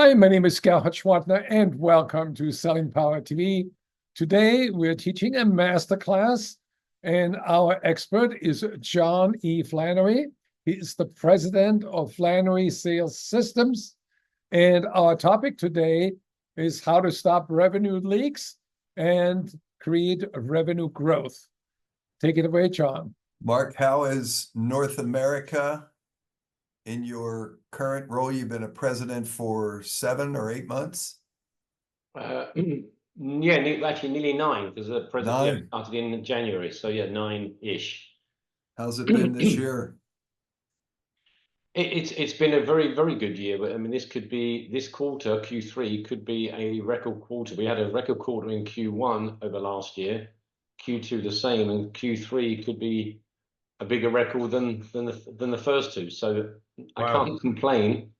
Hi, my name is Gerhard Schwartner, and welcome to Selling Power TV. Today, we're teaching a masterclass, and our expert is John E. Flannery. He is the president of Flannery Sales Systems, and our topic today is how to stop revenue leaks and create revenue growth. Take it away, John. Mark, how is North America in your current role? You've been a president for 7 or 8 months? Yeah, actually nearly 9, because the president 9. started in January. So yeah, 9-ish. How's it been this year? It's been a very, very good year. But I mean, this quarter, Q3, could be a record quarter. We had a record quarter in Q1 over last year, Q2 the same, and Q3 could be a bigger record than the first two. So I can't complain.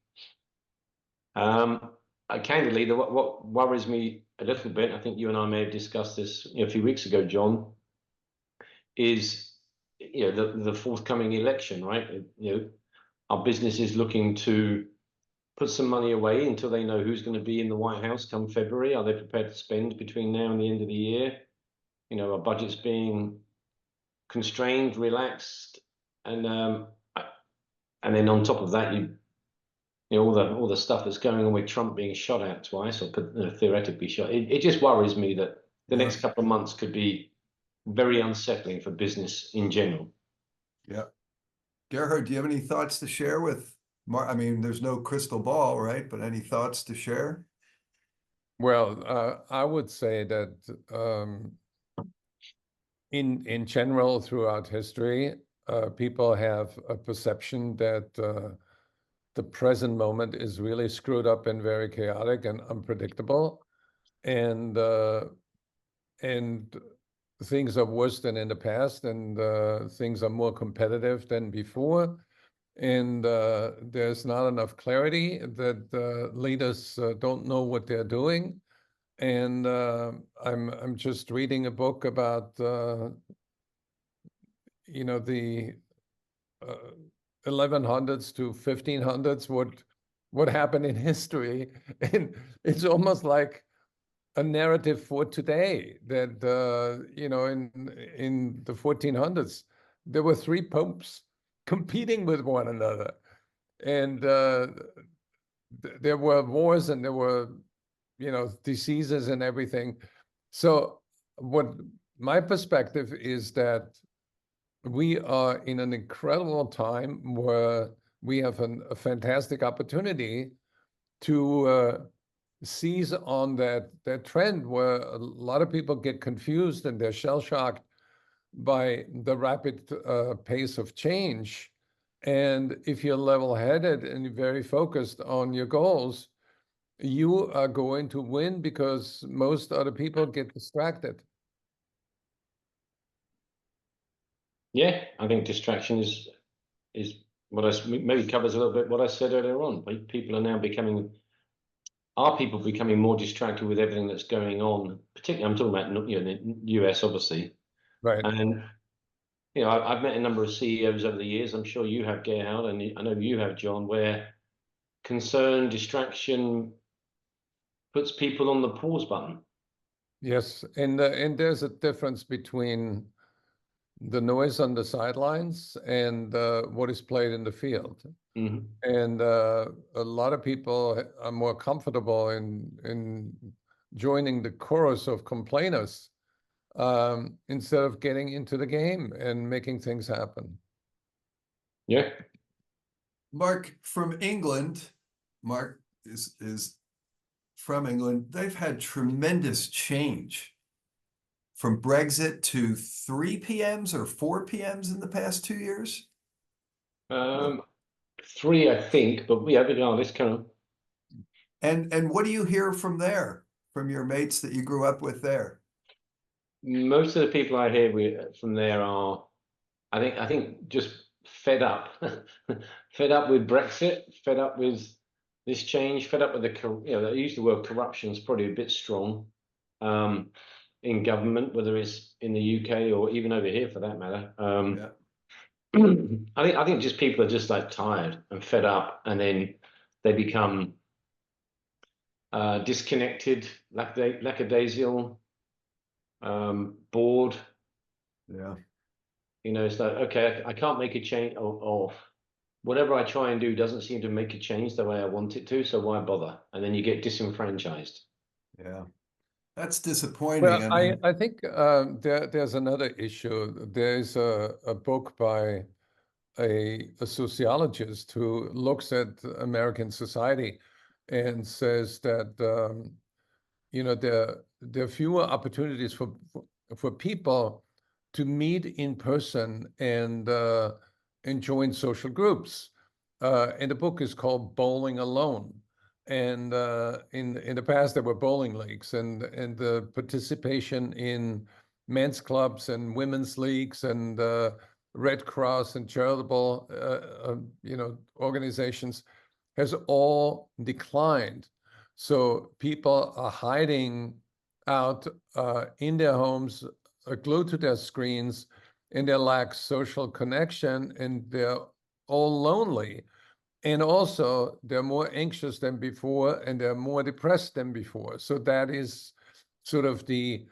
Candidly, what worries me a little bit, I think you and I may have discussed this a few weeks ago, John, is the forthcoming election, right? Our business is looking to put some money away until they know who's going to be in the White House come February. Are they prepared to spend between now and the end of the year? Our budget's being constrained, relaxed, and then on top of that, all the stuff that's going on with Trump being shot at twice, or theoretically shot. It just worries me that the next couple of months could be very unsettling for business in general. Yeah. Gerhard, do you have any thoughts to share with Mark? I mean, there's no crystal ball, right? But any thoughts to share? Well, I would say that in general, throughout history, people have a perception that the present moment is really screwed up and very chaotic and unpredictable, and things are worse than in the past, and things are more competitive than before, and there's not enough clarity, that leaders don't know what they're doing. And I'm just reading a book about the 1100s to 1500s, what happened in history, and it's almost like a narrative for today, that in the 1400s there were 3 popes competing with one another, and there were wars, and there were diseases and everything. So what my perspective is, that we are in an incredible time where we have a fantastic opportunity to seize on that trend, where a lot of people get confused and they're shell-shocked by the rapid pace of change. And if you're level-headed and you're very focused on your goals, you are going to win, because most other people get distracted. Yeah, I think distraction is what maybe covers a little bit what I said earlier on. People are people becoming more distracted with everything that's going on? Particularly, I'm talking about the US, obviously. Right. And I've met a number of CEOs over the years. I'm sure you have, Gerhard, and I know you have, John, where concern, distraction puts people on the pause button. Yes, and there's a difference between the noise on the sidelines and what is played in the field. Mm-hmm. And a lot of people are more comfortable in joining the chorus of complainers instead of getting into the game and making things happen. Yeah. Mark, from England, Mark is from England. They've had tremendous change from Brexit to 3 PMs or 4 PMs in the past 2 years. 3, I think, but yeah, regardless, kind of. And what do you hear from from your mates that you grew up with there? Most of the people I hear from there are, I think, just fed up, fed up with Brexit, fed up with this change, fed up with they use the word corruption is probably a bit strong in government, whether it's in the UK or even over here for that matter. I think just people are just like tired and fed up, and then they become disconnected, lackadaisical, bored. Yeah. You know, it's like, okay, I can't make a change, or whatever I try and do doesn't seem to make a change the way I want it to, so why bother? And then you get disenfranchised. Yeah. That's disappointing. Well, I mean, I think there's another issue. There's a book by a sociologist who looks at American society and says that you know there are fewer opportunities for people to meet in person and join social groups. And the book is called Bowling Alone. And in the past there were bowling leagues, and the participation in men's clubs and women's leagues and Red Cross and charitable you know, organizations has all declined. So people are hiding out in their homes, glued to their screens, and they lack social connection, and they're all lonely. And also, they're more anxious than before, and they're more depressed than before. So that is sort of the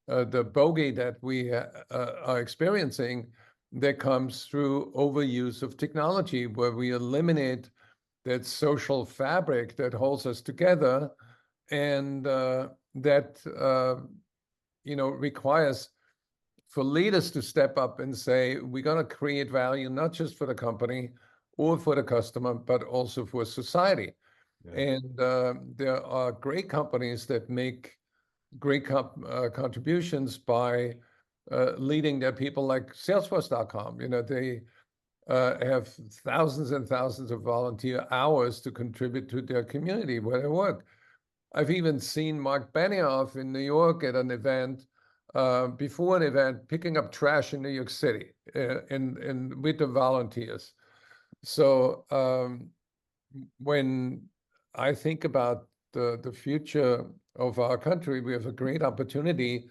bogey that we are experiencing that comes through overuse of technology, where we eliminate that social fabric that holds us together, and that you know, requires for leaders to step up and say, we're going to create value not just for the company or for the customer, but also for society. yeah. And there are great companies that make great contributions by leading their people, like Salesforce.com. You know, they have thousands and thousands of volunteer hours to contribute to their community where they work. I've even seen Mark Benioff in New York at an event, before an event, picking up trash in New York City, and with the volunteers. So when I think about the future of our country, we have a great opportunity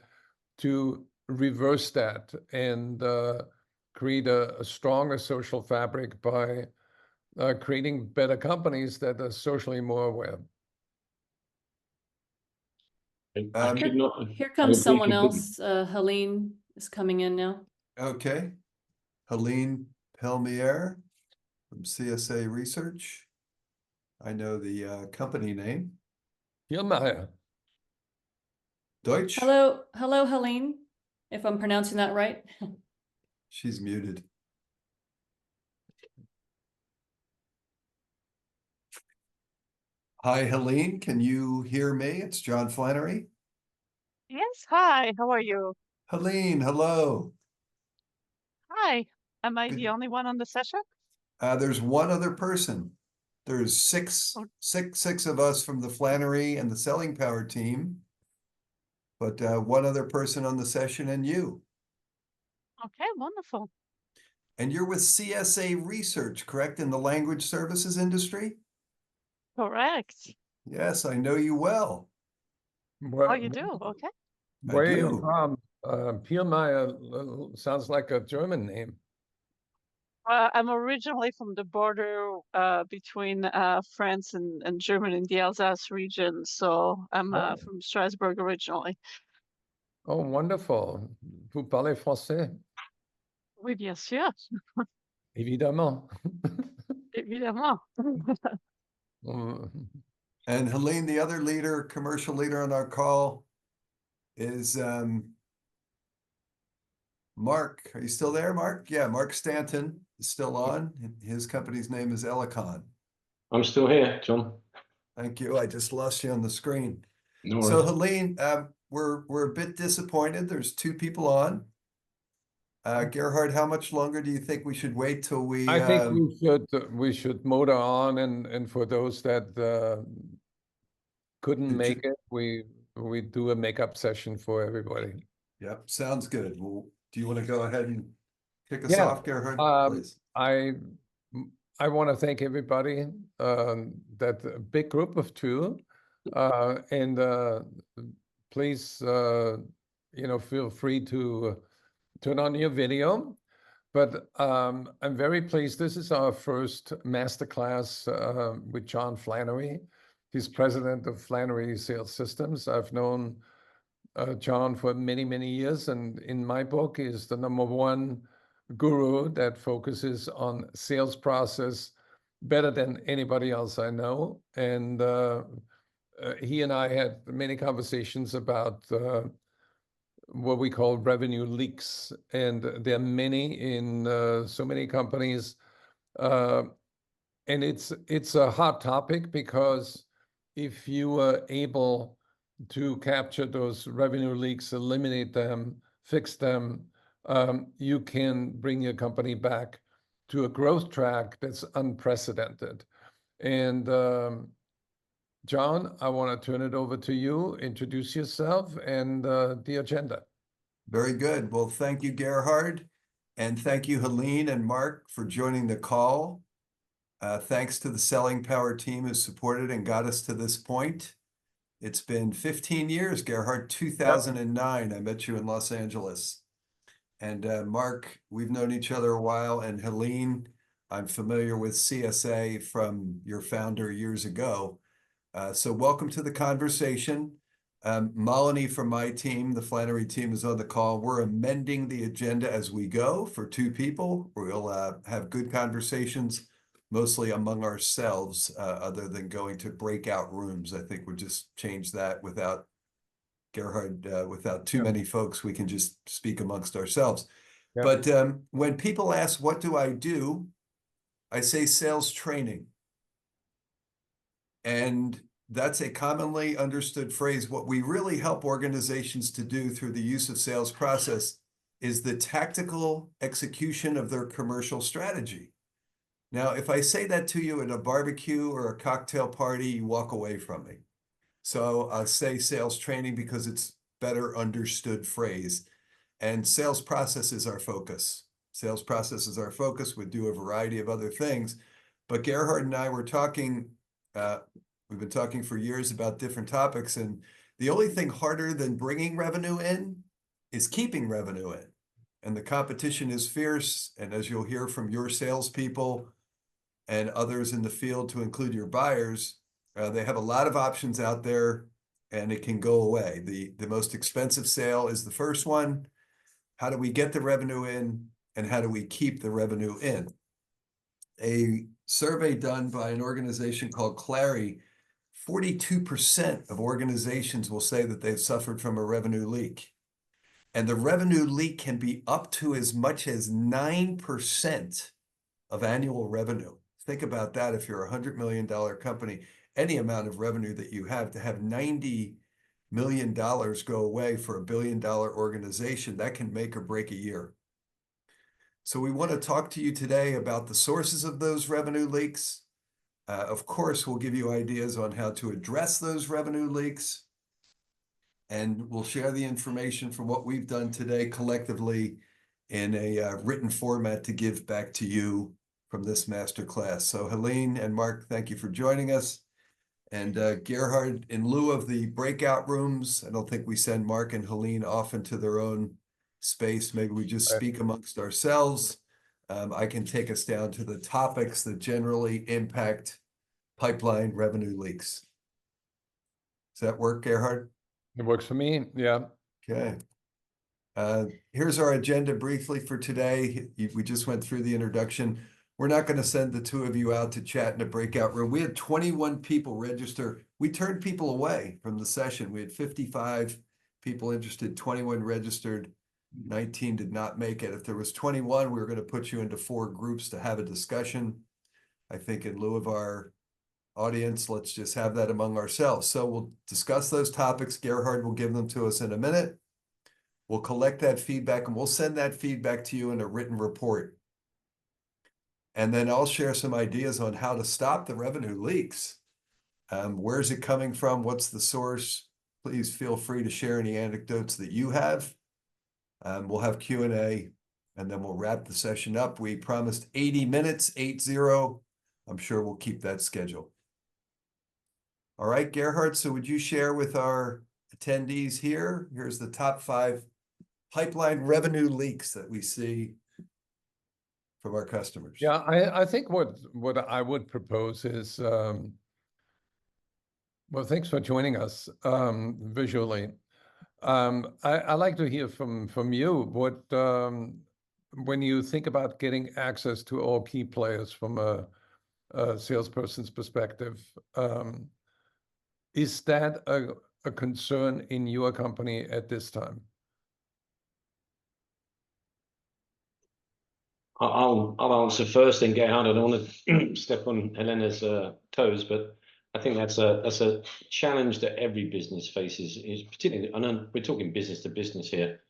to reverse that and create a stronger social fabric by creating better companies that are socially more aware. I Um, could not Here I comes agree someone completely. else. Helene is coming in now. okay. Helene Pelmier from CSA Research. I know the company name. Hilmeyer. Deutsch. Hello, Helene, if I'm pronouncing that right. She's muted. Hi, Helene. Can you hear me? It's John Flannery. Yes, hi, how are you? Helene, hello. Hi, am I Good. the only one on the session? There's one other person. There's six of us from the Flannery and the Selling Power team, but one other person on the session and you. Okay, wonderful. And you're with CSA Research, correct, in the language services industry? Correct. Yes, I know you well. Oh, you do? Okay. Where are you do. from? Pielmeier sounds like a German name. I'm originally from the border between France and Germany in the Alsace region, so I'm Oh. from Strasbourg originally. Oh, wonderful. Vous parlez français? Oui, bien sûr, Évidemment. évidemment. Mm. And Helene, the other leader, commercial leader on our call is Mark. Are you still there, Mark? Yeah, Mark Stanton is still on. His company's name is Elicon. I'm still here, John. Thank you. I just lost you on the screen. No So worries. Helene, we're a bit disappointed. There's two people on. Gerhard, how much longer do you think we should wait till we? I think we should motor on, and for those that couldn't Did make you- it, we do a makeup session for everybody. Yep, sounds good. Well, do you want to go ahead and kick us Yeah, off, Gerhard, please? I want to thank everybody, that a big group of two, and please, you know, feel free to turn on your video. But I'm very pleased. This is our first masterclass with John Flannery. He's president of Flannery Sales Systems. I've known John for many, many years, and in my book, he's the #1 guru that focuses on sales process better than anybody else I know. And he and I had many conversations about what we call revenue leaks, and there are many in so many companies. And it's a hot topic because if you are able to capture those revenue leaks, eliminate them, fix them, you can bring your company back to a growth track that's unprecedented. And John, I want to turn it over to you. Introduce yourself and the agenda. Very good. Well, thank you, Gerhard. And thank you, Helene and Mark, for joining the call. Thanks to the Selling Power team who supported and got us to this point. It's been 15 years, Gerhard, 2009. I met you in Los Angeles. And Mark, we've known each other a while. And Helene, I'm familiar with CSA from your founder years ago. So welcome to the conversation. Malini from my team, the Flannery team, is on the call. We're amending the agenda as we go for 2 people. We'll have good conversations, mostly among ourselves, other than going to breakout rooms. I think we'll just change that without Gerhard, without too many folks. We can just speak amongst ourselves. Yeah. But when people ask, what do? I say sales training. And that's a commonly understood phrase. What we really help organizations to do through the use of sales process is the tactical execution of their commercial strategy. Now, if I say that to you at a barbecue or a cocktail party, you walk away from me. So I'll say sales training because it's better understood phrase. And sales process is our focus. Sales process is our focus. We do a variety of other things. But Gerhard and I were talking, we've been talking for years about different topics. And the only thing harder than bringing revenue in is keeping revenue in. And the competition is fierce. And as you'll hear from your salespeople and others in the field, to include your buyers, they have a lot of options out there, and it can go away. The most expensive sale is the first one. How do we get the revenue in, and how do we keep the revenue in? A survey done by an organization called Clary, 42% of organizations will say that they've suffered from a revenue leak. And the revenue leak can be up to as much as 9% of annual revenue. Think about that. If you're a $100 million company, any amount of revenue that you have, to have $90 million go away for $1 billion organization, that can make or break a year. So we want to talk to you today about the sources of those revenue leaks. Of course, we'll give you ideas on how to address those revenue leaks. And we'll share the information from what we've done today collectively in a written format to give back to you from this masterclass. So Helene and Mark, thank you for joining us. And Gerhard, in lieu of the breakout rooms, I don't think we send Mark and Helene off into their own space. Maybe we just speak amongst ourselves. I can take us down to the topics that generally impact pipeline revenue leaks. Does that work, Gerhard? It works for me, yeah. Okay. Here's our agenda briefly for today. We just went through the introduction. We're not going to send the 2 of you out to chat in a breakout room. We had 21 people register. We turned people away from the session. We had 55 people interested, 21 registered, 19 did not make it. If there was 21, we were going to put you into 4 groups to have a discussion. I think in lieu of our audience, let's just have that among ourselves. So we'll discuss those topics. Gerhard will give them to us in a minute. We'll collect that feedback, and we'll send that feedback to you in a written report. And then I'll share some ideas on how to stop the revenue leaks. Where's it coming from? What's the source? Please feel free to share any anecdotes that you have. We'll have Q&A, and then we'll wrap the session up. We promised 80 minutes, 80. I'm sure we'll keep that schedule. All right, Gerhard, so would you share with our attendees here? Here's the top 5 pipeline revenue leaks that we see from our customers. Yeah, I think what I would propose is Well, thanks for joining us visually. I like to hear from you what when you think about getting access to all key players from a salesperson's perspective, is that a concern in your company at this time? I'll answer first and get out. I don't want to step on Helena's toes, but I think that's a challenge that every business faces. Is particularly, and we're talking business to business here.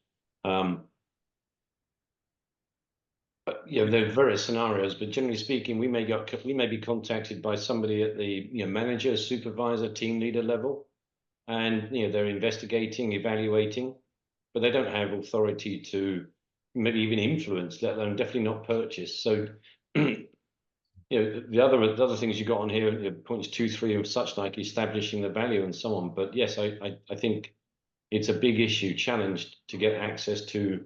But, you know, there are various scenarios, but generally speaking, we may be contacted by somebody at the manager, supervisor, team leader level, and they're investigating, evaluating, but they don't have authority to maybe even influence, let alone definitely not purchase. So, the other things you got on here, points 2, 3, and such like establishing the value and so on. But yes, I think it's a big issue, challenge to get access to,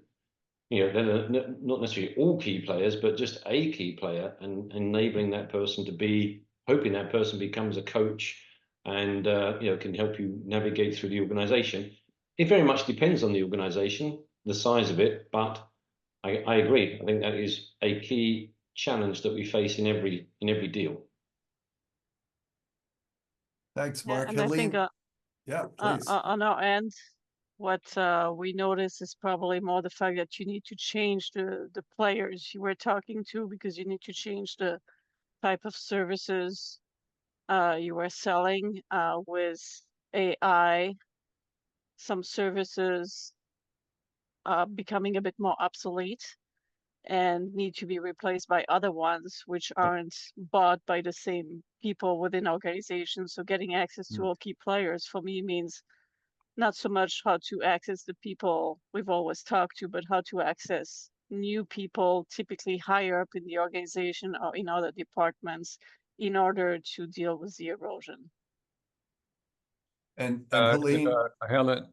not necessarily all key players, but just a key player, and enabling that person to be, hoping that person becomes a coach and can help you navigate through the organization. It very much depends on the organization, the size of it, but I agree. I think that is a key challenge that we face in every deal. Thanks, Yeah, Mark. and I think Helene? Yeah, please. on our end, what we notice is probably more the fact that you need to change the players you were talking to, because you need to change the type of services you were selling with AI. Some services becoming a bit more obsolete and need to be replaced by other ones which aren't bought by the same people within organizations. So getting access to all key players for me means not so much how to access the people we've always talked to, but how to access new people, typically higher up in the organization or in other departments, in order to deal with the erosion. And Helene? Helen,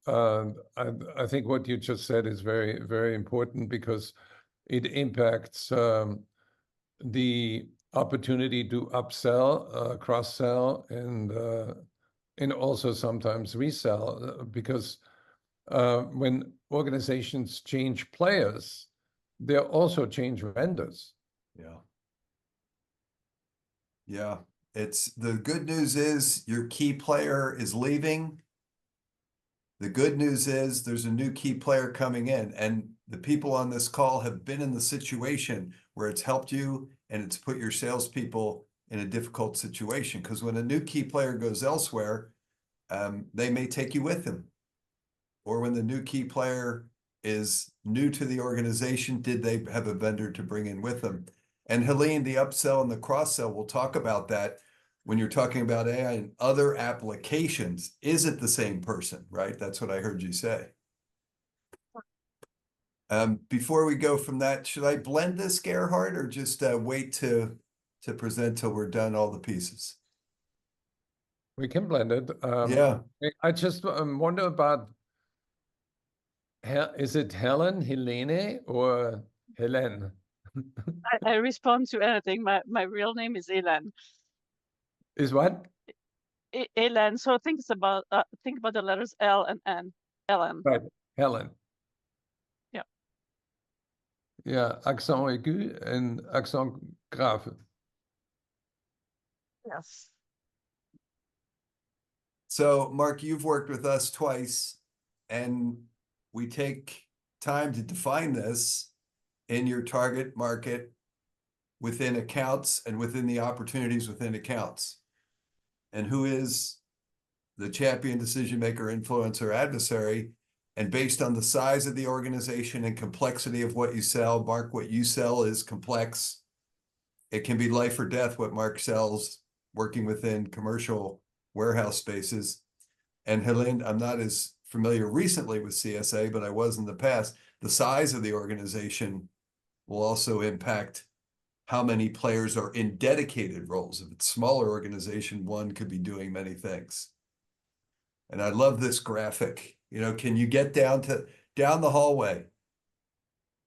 I think what you just said is very, very important, because it impacts the opportunity to upsell, cross-sell, and also sometimes resell, because when organizations change players, they also change vendors. Yeah. Yeah. It's the good news is your key player is leaving. The good news is there's a new key player coming in, and the people on this call have been in the situation where it's helped you and it's put your salespeople in a difficult situation. Because when a new key player goes elsewhere, they may take you with them. Or when the new key player is new to the organization, did they have a vendor to bring in with them? And Helene, the upsell and the cross-sell, we'll talk about that. When you're talking about AI and other applications, is it the same person, right? That's what I heard you say. Before we go from that, should I blend this, Gerhard, or just wait to present till we're done all the pieces? We can blend it. Yeah. I just wonder about, is it Helen, Helene, or Helen? I respond to anything. My real name is Elan. Is what? Elan. So think about the letters L and N. Ellen. Right, Helen. Yeah. Yeah, accent aigu and accent grave. Yes. So, Mark, you've worked with us twice, and we take time to define this in your target market within accounts and within the opportunities within accounts. And who is the champion decision maker, influencer, adversary? And based on the size of the organization and complexity of what you sell, Mark, what you sell is complex. It can be life or death what Mark sells working within commercial warehouse spaces. And Helene, I'm not as familiar recently with CSA, but I was in the past. The size of the organization will also impact how many players are in dedicated roles. If it's a smaller organization, one could be doing many things. And I love this graphic. Can you get down the hallway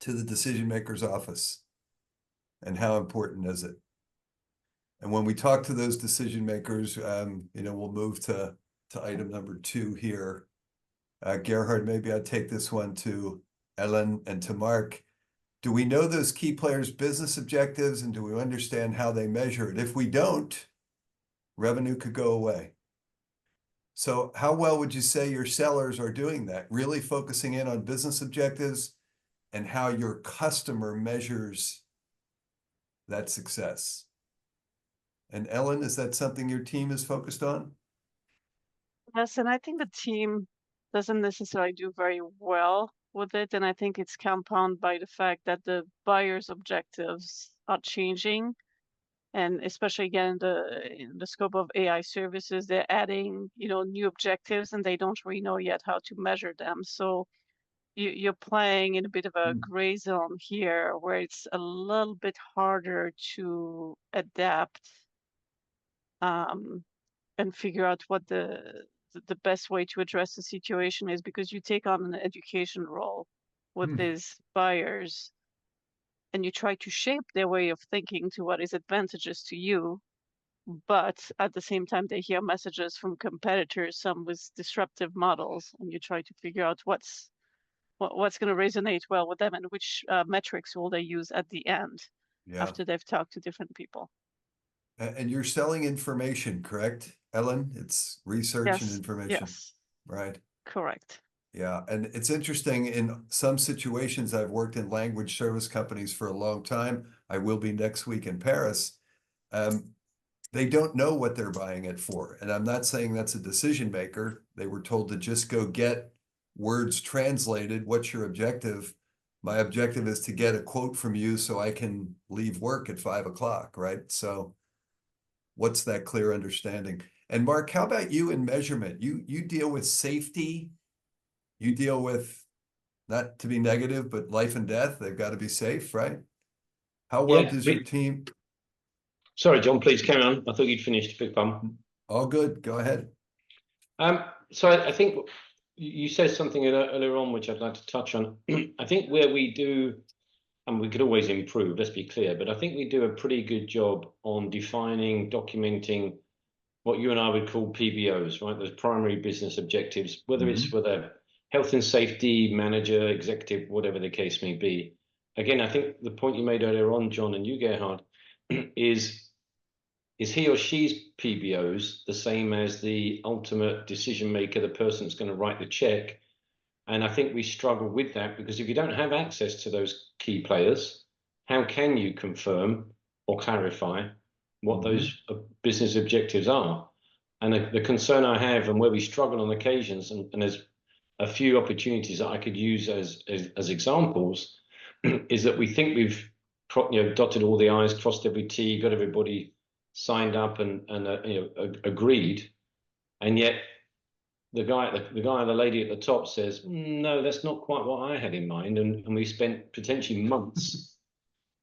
to the decision maker's office? And how important is it? And when we talk to those decision makers, you know, we'll move to item number 2 here. Gerhard, maybe I'd take this one to Ellen and to Mark. Do we know those key players' business objectives, and do we understand how they measure it? If we don't, revenue could go away. So how well would you say your sellers are doing that? Really focusing in on business objectives and how your customer measures that success. And Ellen, is that something your team is focused on? Yes, and I think the team doesn't necessarily do very well with it. And I think it's compounded by the fact that the buyer's objectives are changing. And especially again, in the scope of AI services, they're adding, you know, new objectives and they don't really know yet how to measure them. So you're playing in a bit of a gray zone here where it's a little bit harder to adapt and figure out what the best way to address the situation is, because you take on an education role with these buyers and you try to shape their way of thinking to what is advantageous to you, but at the same time they hear messages from competitors, some with disruptive models, and you try to figure out what's going to resonate well with them and which metrics will they use at the end after they've talked to different people. And you're selling information, correct, Ellen? It's research and information. Yes, Right. correct. Yeah, and it's interesting, in some situations, I've worked in language service companies for a long time. I will be next week in Paris. They don't know what they're buying it for. And I'm not saying that's a decision maker. They were told to just go get words translated. What's your objective? My objective is to get a quote from you so I can leave work at 5 o'clock, right? So what's that clear understanding? And Mark, how about you in measurement? You deal with safety. You deal with, not to be negative, but life and death. They've got to be safe, right? How well does your team? Sorry, John, please carry on. I thought you'd finished. Big pun. All good. Go ahead. So I think you said something earlier on, which I'd like to touch on. I think where we do, and we could always improve, let's be clear, but I think we do a pretty good job on defining, documenting what you and I would call PBOs, right? Those primary business objectives, whether it's for the health and safety manager, executive, whatever the case may be. Again, I think the point you made earlier on, John, and you, Gerhard, is he or she's PBOs the same as the ultimate decision maker, the person that's going to write the check? And I think we struggle with that, because if you don't have access to those key players, how can you confirm or clarify what those business objectives are? And the concern I have, and where we struggle on occasions, and there's a few opportunities that I could use as examples, is that we think we've dotted all the I's, crossed every T, got everybody signed up and agreed, and yet the guy or the lady at the top says, no, that's not quite what I had in mind, and we spent potentially months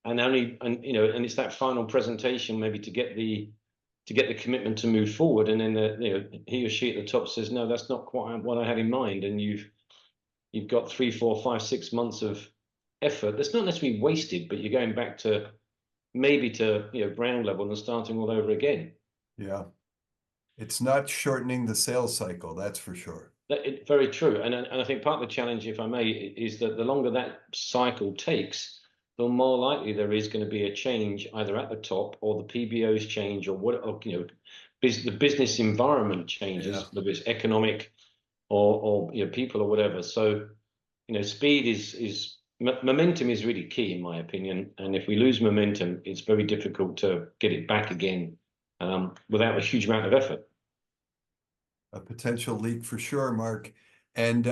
and it's that final presentation maybe to get the commitment to move forward, and then he or she at the top says, no, that's not quite what I had in mind, and you've got 3, 4, 5, 6 months of effort that's not necessarily wasted, but you're going back to maybe to ground level and starting all over again. Yeah, it's not shortening the sales cycle, that's for sure. Very true, and I think part of the challenge, if I may, is that the longer that cycle takes, the more likely there is going to be a change either at the top, or the PBOs change, or the business environment changes, whether it's economic or people or whatever. So speed is momentum is really key, in my opinion, and if we lose momentum, it's very difficult to get it back again without a huge amount of effort. A potential leak for sure, Mark. And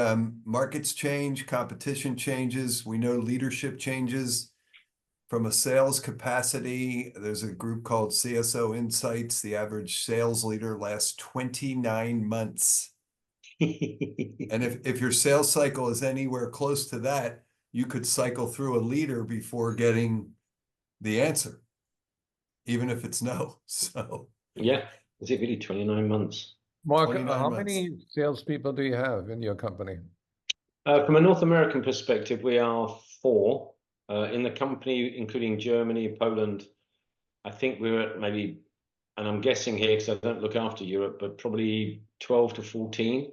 markets change, competition changes. We know leadership changes. From a sales capacity, there's a group called CSO Insights. The average sales leader lasts 29 months. And if your sales cycle is anywhere close to that, you could cycle through a leader before getting the answer, even if it's no. So yeah, is it really 29 months? Mark, how many salespeople do you have in your company? From a North American perspective, we are 4. In the company, including Germany, Poland, I think we're at maybe and I'm guessing here because I don't look after Europe, but probably 12 to 14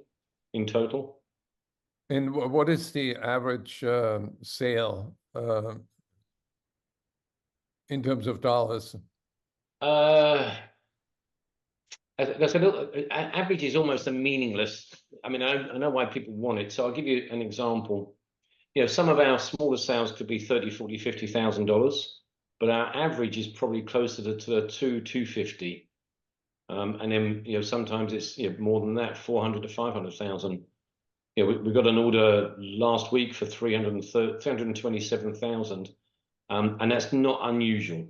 in total. And what is the average sale in terms of dollars? That's a little, average is almost a meaningless. I mean, I know why people want it. So I'll give you an example. You know, some of our smaller sales could be 30, 40, $50,000, but our average is probably closer to 250. And then, you know, sometimes it's, you know, more than that, 400 to 500,000. You know, we got an order last week for 327,000. And that's not unusual.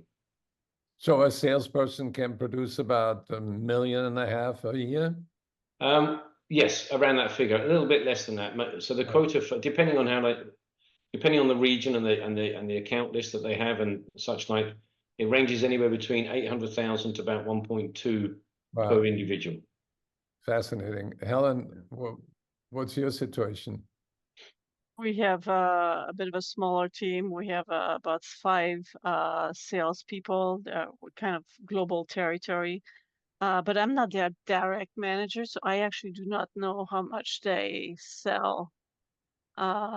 So a salesperson can produce about $1.5 million a year? Yes, around that figure, a little bit less than that. So the quota, for, depending on how, like, depending on the region and the account list that they have and such like, it ranges anywhere between 800,000 to about 1.2 Wow, per individual. fascinating. Helen, what's your situation? We have a bit of a smaller team. We have about 5 salespeople. We're kind of global territory. But I'm not their direct manager, so I actually do not know how much they sell.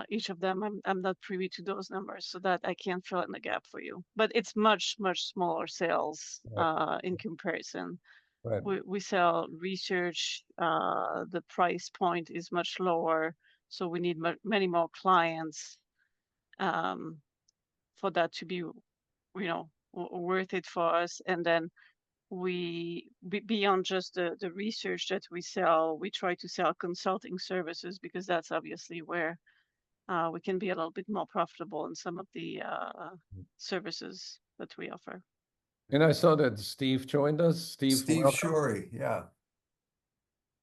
Each of them, I'm not privy to those numbers, so that I can't fill in the gap for you. But it's much smaller sales Right. in comparison. Right. We sell research. The price point is much lower, so we need many more clients for that to be, you know, worth it for us. And then beyond just the research that we sell, we try to sell consulting services because that's obviously where we can be a little bit more profitable in some of the services that we offer. And I saw that Steve joined us. Steve, Steve welcome. Shorey, yeah.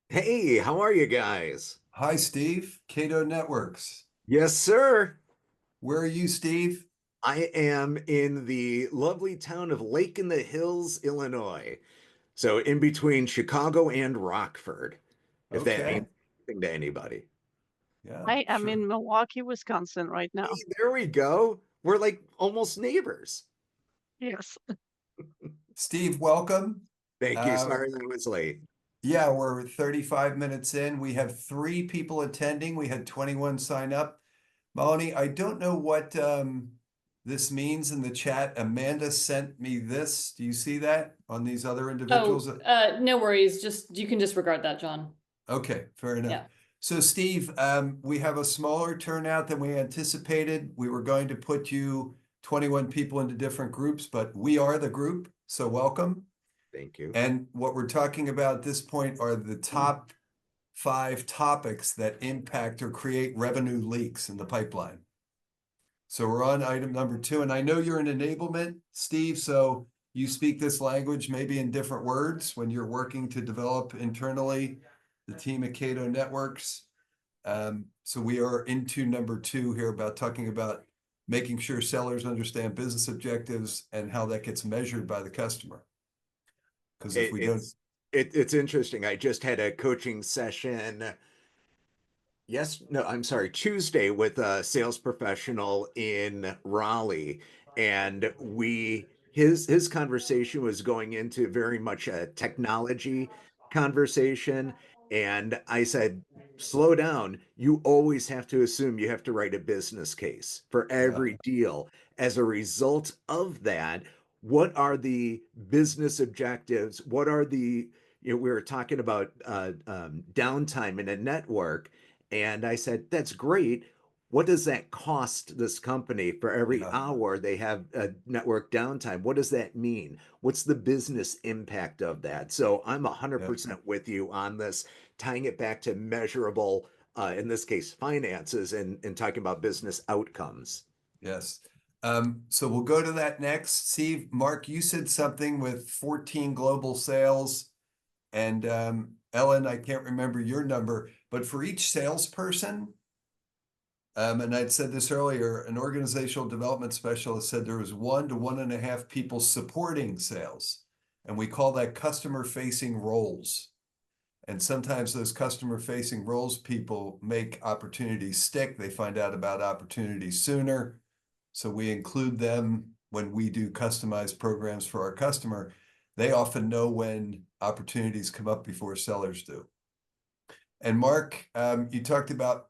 Hey, how are you guys? Hi, Steve, Cato Networks. Yes, sir. Where are you, Steve? I am in the lovely town of Lake in the Hills, Illinois. So in between Chicago and Rockford, if that Okay. means anything to anybody. Yeah, I am sure. in Milwaukee, Wisconsin right now. Hey, there we go. We're like almost neighbors. Yes. Steve, welcome. Thank you. Sorry that I was late. Yeah, we're 35 minutes in. We have 3 people attending. We had 21 sign up. Melanie, I don't know what this means in the chat. Amanda sent me this. Do you see that on these other individuals? No worries. You can disregard that, John. Okay, fair enough. Yeah. So Steve, we have a smaller turnout than we anticipated. We were going to put you 21 people into different groups, but we are the group, so welcome. Thank you. And what we're talking about at this point are the top 5 topics that impact or create revenue leaks in the pipeline. So we're on item number 2, and I know you're in enablement, Steve, so you speak this language maybe in different words when you're working to develop internally the team at Cato Networks. So we are into number 2 here about talking about making sure sellers understand business objectives and how that gets measured by the customer. Because if we don't, It's interesting. I just had a coaching session Tuesday with a sales professional in Raleigh, and his conversation was going into very much a technology conversation, and I said, slow down. You always have to assume you have to write a business case for every deal. As a result of that, what are the business objectives? What are the, we were talking about downtime in a network. And I said, that's great. What does that cost this company for every hour they have a network downtime? What does that mean? What's the business impact of that? So I'm 100% with you on this, tying it back to measurable, in this case, finances and talking about business outcomes. Yes. So we'll go to that next. Steve, Mark, you said something with 14 global sales. And Ellen, I can't remember your number, but for each salesperson, and I'd said this earlier, an organizational development specialist said there was 1 to 1.5 people supporting sales. And we call that customer-facing roles. And sometimes those customer-facing roles people make opportunities stick. They find out about opportunities sooner. So we include them when we do customized programs for our customer. they often know when opportunities come up before sellers do. And Mark, you talked about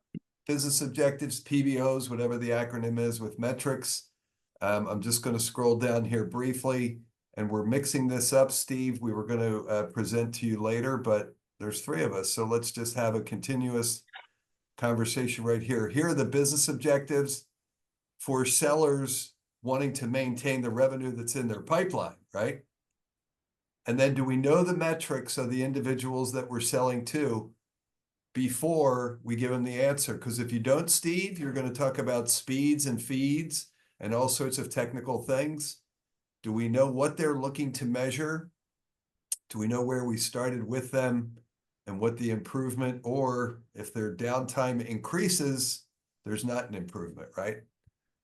business objectives, PBOs, whatever the acronym is, with metrics. I'm just going to scroll down here briefly, and we're mixing this up, Steve. We were going to present to you later, but there's 3 of us, so let's just have a continuous conversation right here. Here are the business objectives for sellers wanting to maintain the revenue that's in their pipeline, right? And then do we know the metrics of the individuals that we're selling to before we give them the answer? Because if you don't, Steve, you're going to talk about speeds and feeds and all sorts of technical things. Do we know what they're looking to measure? Do we know where we started with them and what the improvement, or if their downtime increases, there's not an improvement, right?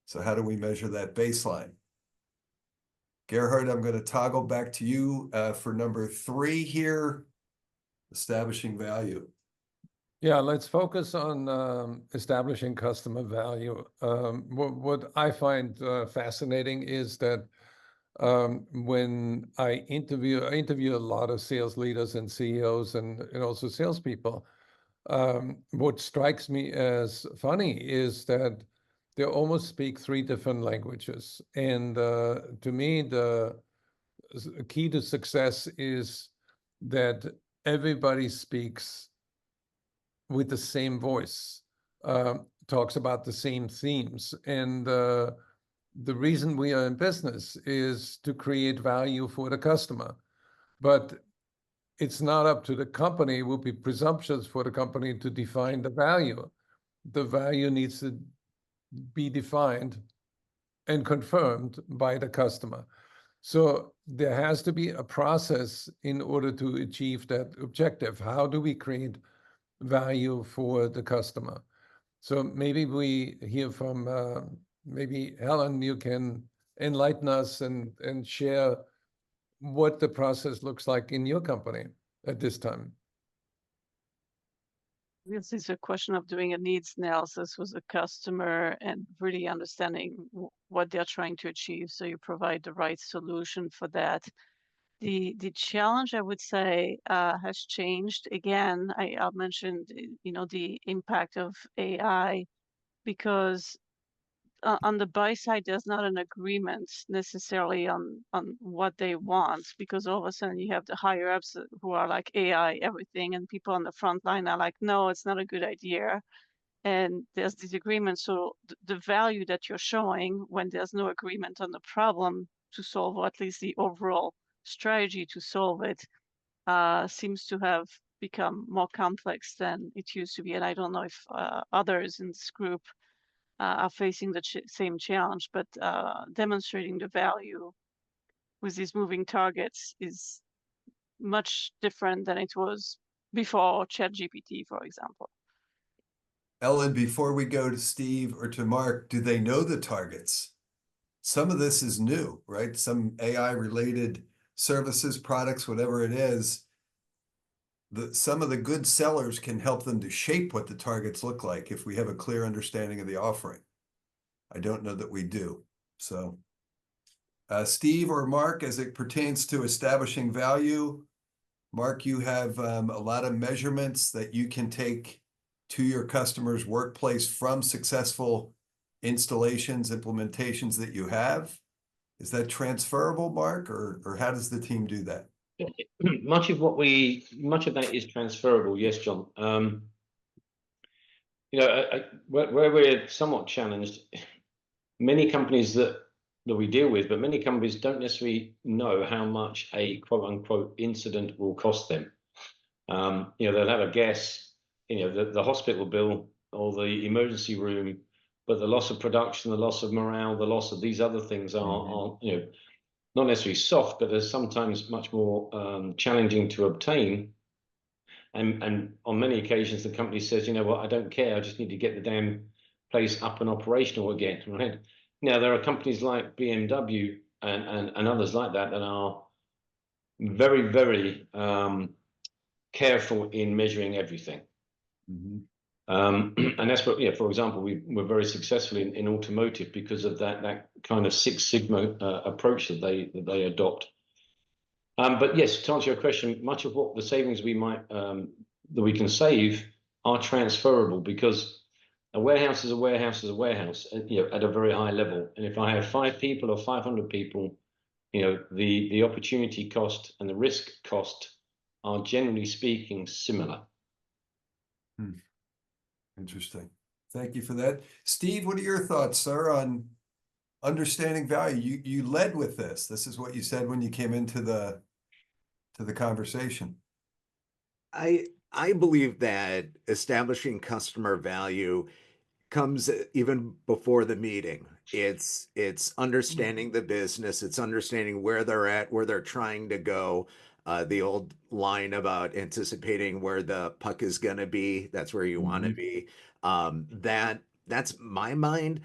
So how do we measure that baseline? Gerhard, I'm going to toggle back to you for number 3 here, establishing value. Yeah, let's focus on establishing customer value. What I find fascinating is that when I interview a lot of sales leaders and CEOs and also salespeople, what strikes me as funny is that they almost speak 3 different languages. And to me, the key to success is that everybody speaks with the same voice, talks about the same themes. And the reason we are in business is to create value for the customer. But it's not up to the company. It would be presumptuous for the company to define the value. The value needs to be defined and confirmed by the customer. So there has to be a process in order to achieve that objective. How do we create value for the customer? So maybe we hear from maybe Helen, you can enlighten us and share what the process looks like in your company at this time. This is a question of doing a needs analysis with a customer and really understanding what they're trying to achieve, so you provide the right solution for that. The challenge, I would say, has changed. Again, I mentioned, the impact of AI, because on the buy side, there's not an agreement necessarily on what they want, because all of a sudden you have the higher ups who are like AI everything, and people on the front line are like, no, it's not a good idea. And there's disagreement. So the value that you're showing when there's no agreement on the problem to solve, or at least the overall strategy to solve it, seems to have become more complex than it used to be. And I don't know if others in this group are facing the same challenge, but demonstrating the value with these moving targets is much different than it was before ChatGPT, for example. Ellen, before we go to Steve or to Mark, do they know the targets? Some of this is new, right? Some AI-related services, products, whatever it is, some of the good sellers can help them to shape what the targets look like if we have a clear understanding of the offering. I don't know that we do. So Steve or Mark, as it pertains to establishing value, Mark, you have a lot of measurements that you can take to your customer's workplace from successful installations, implementations that you have. Is that transferable, Mark, or how does the team do that? Much of that is transferable, yes, John. Where we're somewhat challenged, many companies that we deal with, but many companies don't necessarily know how much a quote unquote incident will cost them. They'll have a guess, the hospital bill or the emergency room, but the loss of production, the loss of morale, the loss of these other things are not necessarily soft, but they're sometimes much more challenging to obtain. And on many occasions, the company says, you know what, I don't care. I just need to get the damn place up and operational again, right? Now, there are companies like BMW and others like that are very, very careful in measuring everything. Mm-hmm. And that's what, for example, we're very successful in automotive because of that kind of Six Sigma approach that they adopt. But yes, to answer your question, much of what the savings we might that we can save are transferable because a warehouse is a warehouse is a warehouse, at a very high level. And if I have 5 people or 500 people, the opportunity cost and the risk cost are generally speaking similar. Interesting. Thank you for that. Steve, what are your thoughts, sir, on understanding value? You led with this. This is what you said when you came into the conversation. I believe that establishing customer value comes even before the meeting. It's understanding the business, it's understanding where they're at, where they're trying to go. The old line about anticipating where the puck is going to be, that's where you want to be. That's my mind.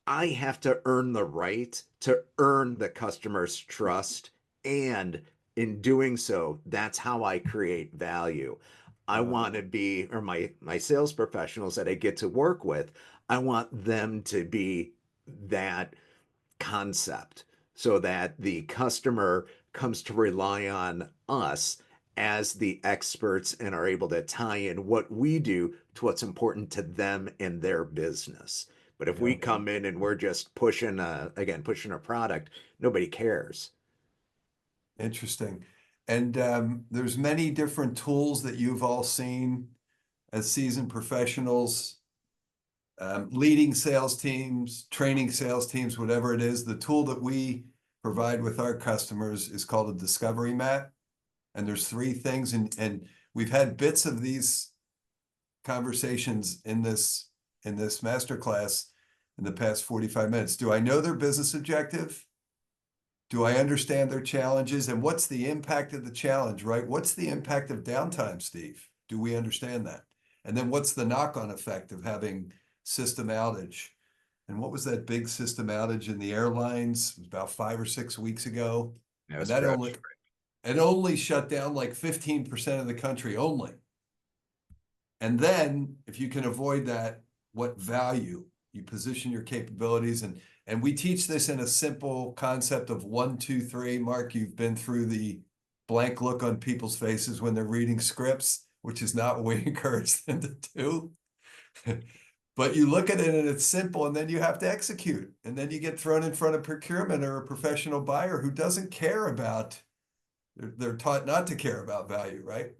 I have to earn the right to earn the customer's trust. And in doing so, that's how I create value. I want to be, or my sales professionals that I get to work with, I want them to be that concept so that the customer comes to rely on us as the experts and are able to tie in what we do to what's important to them and their business. But if we come in and we're just pushing a product, nobody cares. Interesting. And there's many different tools that you've all seen as seasoned professionals, leading sales teams, training sales teams, whatever it is. The tool that we provide with our customers is called a discovery map. And there's 3 things, and we've had bits of these conversations in this masterclass in the past 45 minutes. Do I know their business objective? Do I understand their challenges? And what's the impact of the challenge, right? What's the impact of downtime, Steve? Do we understand that? And then what's the knock-on effect of having system outage? And what was that big system outage in the airlines? It was about 5 or 6 weeks ago. And that only shut down like 15% of the country only. And then if you can avoid that, what value? You position your capabilities, and we teach this in a simple concept of 1, 2, 3. Mark, you've been through the blank look on people's faces when they're reading scripts, which is not what we encourage them to do. But you look at it and it's simple, and then you have to execute. And then you get thrown in front of procurement or a professional buyer who doesn't care about, they're taught not to care about value, right?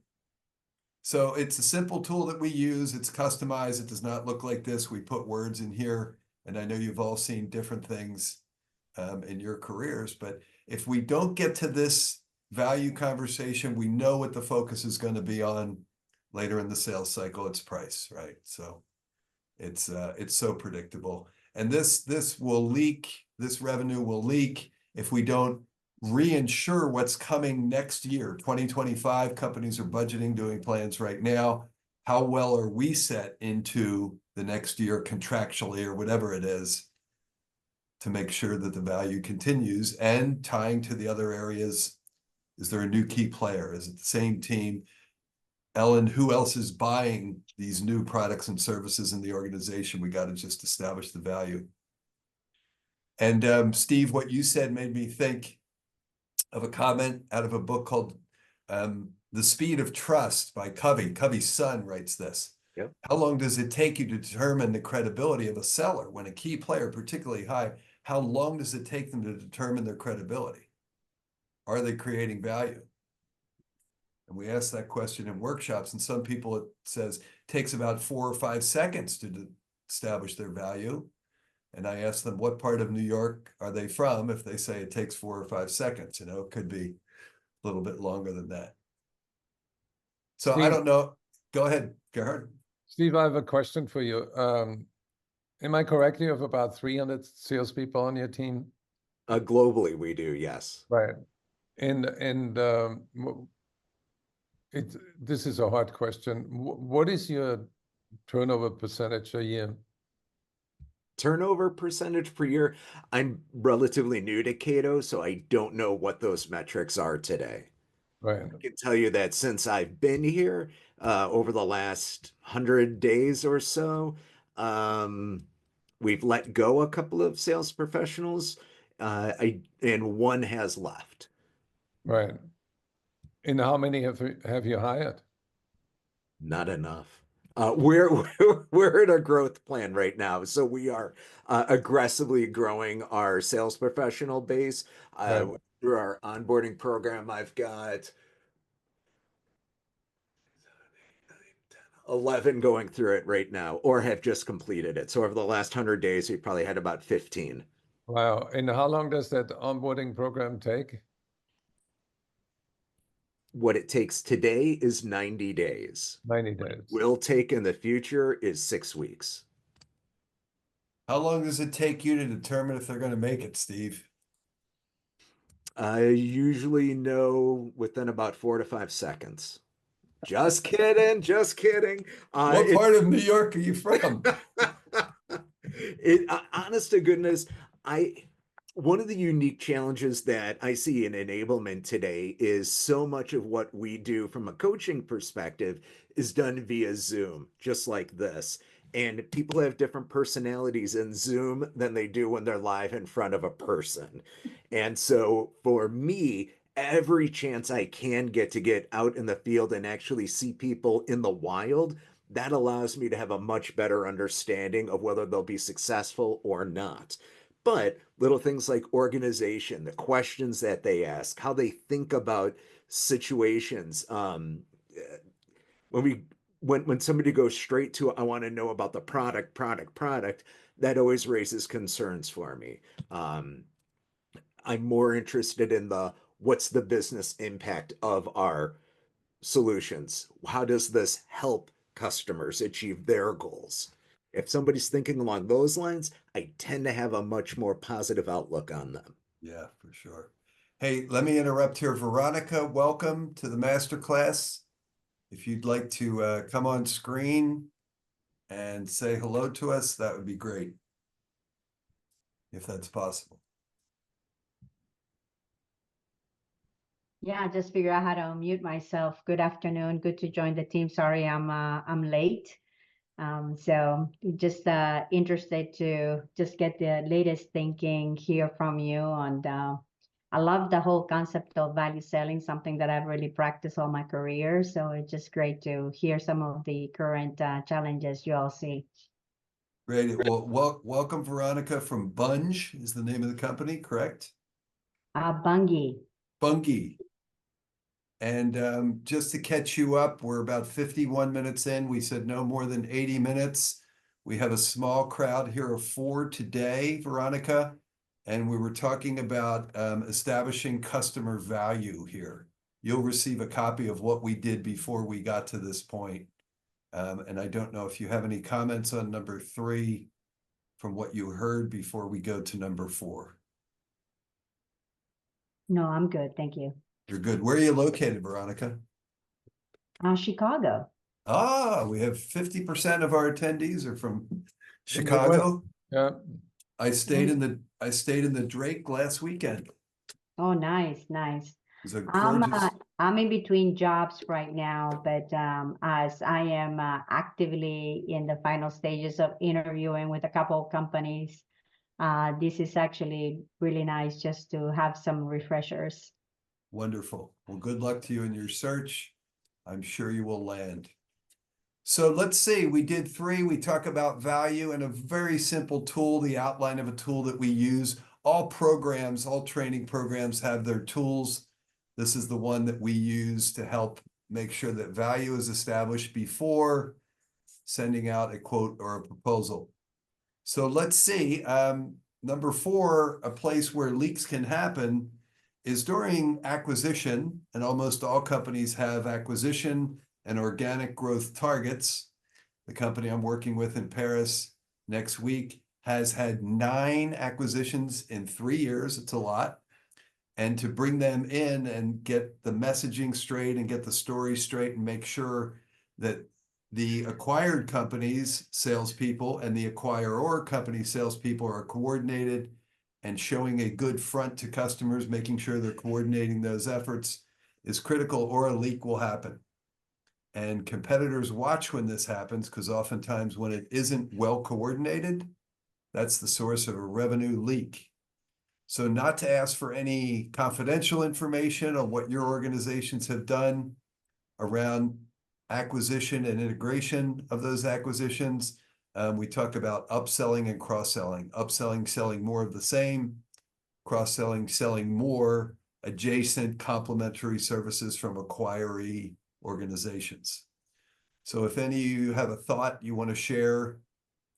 So it's a simple tool that we use. It's customized. It does not look like this. We put words in here, and I know you've all seen different things in your careers, but if we don't get to this value conversation, we know what the focus is going to be on later in the sales cycle. It's price, right? So it's so predictable. And this will leak, this revenue will leak if we don't reinsure what's coming next year. 2025, companies are budgeting, doing plans right now. How well are we set into the next year contractually or whatever it is to make sure that the value continues? And tying to the other areas, is there a new key player? Is it the same team? Ellen, who else is buying these new products and services in the organization? We got to just establish the value. And Steve, what you said made me think of a comment out of a book called The Speed of Trust by Covey. Covey's son writes this. Yep. How long does it take you to determine the credibility of a seller? When a key player, particularly high, how long does it take them to determine their credibility? Are they creating value? And we ask that question in workshops, and some people, it says, takes about 4 or 5 seconds to establish their value. And I ask them, what part of New York are they from? If they say it takes 4 or 5 seconds, it could be a little bit longer than that. So Steve, I don't know. Go ahead, Gerhard. Steve, I have a question for you. Am I correct? You have about 300 salespeople on your team? Globally, we do, yes. Right. And this is a hard question. What is your turnover percentage a year? Turnover percentage per year. I'm relatively new to Cato, so I don't know what those metrics are today. Right. I can tell you that since I've been here, over the last 100 days or so, we've let go a couple of sales professionals, and one has left. Right. And how many have you hired? Not enough. We're in a growth plan right now, so we are aggressively growing our sales professional base. Right. Through our onboarding program, I've got 11 going through it right now, or have just completed it. So over the last 100 days, we probably had about 15. Wow. And how long does that onboarding program take? What it takes today is 90 days. 90 What it days. will take in the future is 6 weeks. How long does it take you to determine if they're going to make it, Steve? I usually know within about 4 to 5 seconds. Just kidding, just kidding. What part of New York are you from? Honest to goodness, one of the unique challenges that I see in enablement today is so much of what we do from a coaching perspective is done via Zoom, just like this. And people have different personalities in Zoom than they do when they're live in front of a person. And so for me, every chance I can get out in the field and actually see people in the wild, that allows me to have a much better understanding of whether they'll be successful or not. But little things like organization, the questions that they ask, how they think about situations. When somebody goes straight to, I want to know about the product, that always raises concerns for me. I'm more interested in what's the business impact of our solutions? How does this help customers achieve their goals? If somebody's thinking along those lines, I tend to have a much more positive outlook on them. Yeah, for sure. Hey, let me interrupt here. Veronica, welcome to the masterclass. If you'd like to come on screen and say hello to us, that would be great, if that's possible. Yeah, I just figure out how to unmute myself. Good afternoon. Good to join the team. Sorry, I'm late. So just interested to just get the latest thinking, hear from you. And I love the whole concept of value selling, something that I've really practiced all my career. So it's just great to hear some of the current challenges you all see. Great. Well, welcome, Veronica, from Bunge is the name of the company, correct? Bungie. Bungie. And just to catch you up, we're about 51 minutes in. We said no more than 80 minutes. We have a small crowd here of 4 today, Veronica, and we were talking about establishing customer value here. You'll receive a copy of what we did before we got to this point. And I don't know if you have any comments on number 3 from what you heard before we go to number 4. No, I'm good. Thank you. You're good. Where are you located, Veronica? Chicago. We have 50% of our attendees are from Chicago. Yeah. I stayed in the Drake last weekend. Oh, nice, nice. It was a gorgeous. I'm in between jobs right now, but as I am actively in the final stages of interviewing with a couple of companies, this is actually really nice just to have some refreshers. Wonderful. Well, good luck to you in your search. I'm sure you will land. So let's see, we did 3. We talk about value and a very simple tool, the outline of a tool that we use. All programs, all training programs have their tools. This is the one that we use to help make sure that value is established before sending out a quote or a proposal. So let's see, number 4, a place where leaks can happen is during acquisition, and almost all companies have acquisition and organic growth targets. The company I'm working with in Paris next week has had 9 acquisitions in 3 years. It's a lot. And to bring them in and get the messaging straight and get the story straight and make sure that the acquired company's salespeople and the acquirer company salespeople are coordinated and showing a good front to customers, making sure they're coordinating those efforts is critical, or a leak will happen. And competitors watch when this happens, because oftentimes when it isn't well coordinated, that's the source of a revenue leak. So not to ask for any confidential information on what your organizations have done around acquisition and integration of those acquisitions. We talk about upselling and cross-selling. Upselling, selling more of the same. Cross-selling, selling more adjacent complementary services from acquiree organizations. So if any of you have a thought you want to share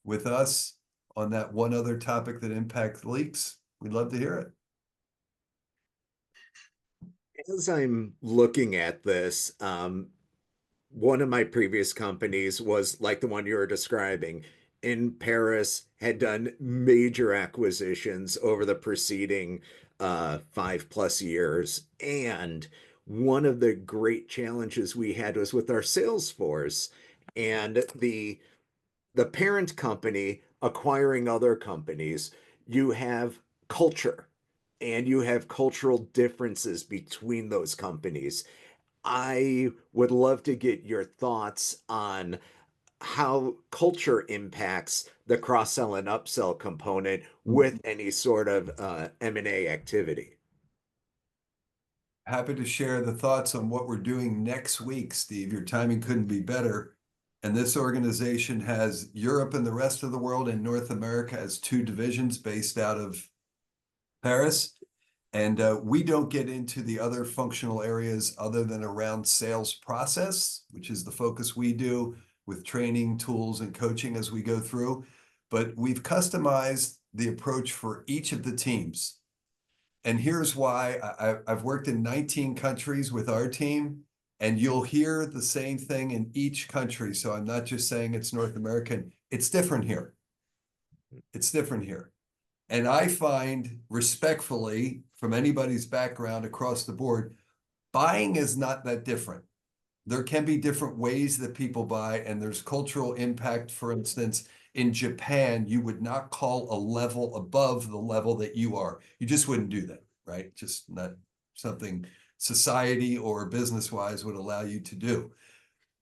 with us on that one other topic that impacts leaks, we'd love to hear it. As I'm looking at this, one of my previous companies was like the one you were describing in Paris, had done major acquisitions over the preceding 5+ years. And one of the great challenges we had was with our sales force and the parent company acquiring other companies. You have culture and you have cultural differences between those companies. I would love to get your thoughts on how culture impacts the cross-sell and upsell component with any sort of M&A activity. Happy to share the thoughts on what we're doing next week, Steve. Your timing couldn't be better. And this organization has Europe and the rest of the world, and North America as 2 divisions based out of Paris. And we don't get into the other functional areas other than around sales process, which is the focus we do with training, tools, and coaching as we go through. But we've customized the approach for each of the teams. And here's why. I've worked in 19 countries with our team, and you'll hear the same thing in each country. So I'm not just saying it's North American. It's different here. It's different here. And I find, respectfully, from anybody's background across the board, buying is not that different. There can be different ways that people buy, and there's cultural impact. For instance, in Japan, you would not call a level above the level that you are. You just wouldn't do that, right? Just not something society or business-wise would allow you to do.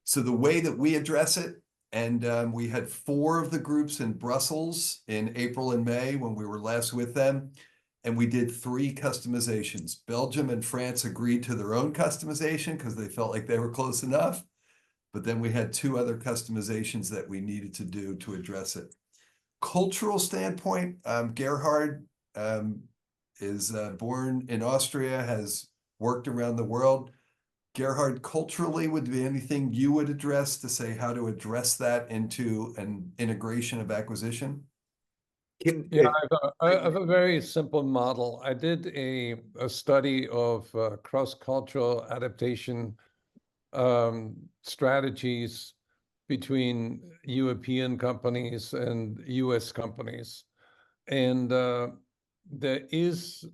So the way that we address it, and we had 4 of the groups in Brussels in April and May when we were last with them, and we did 3 customizations. Belgium and France agreed to their own customization because they felt like they were close enough. But then we had 2 other customizations that we needed to do to address it. Cultural standpoint, Gerhard is born in Austria, has worked around the world. Gerhard, culturally, would be anything you would address to say how to address that into an integration of acquisition? Yeah, I have a very simple model. I did a study of cross-cultural adaptation strategies between European companies and US companies. And there is,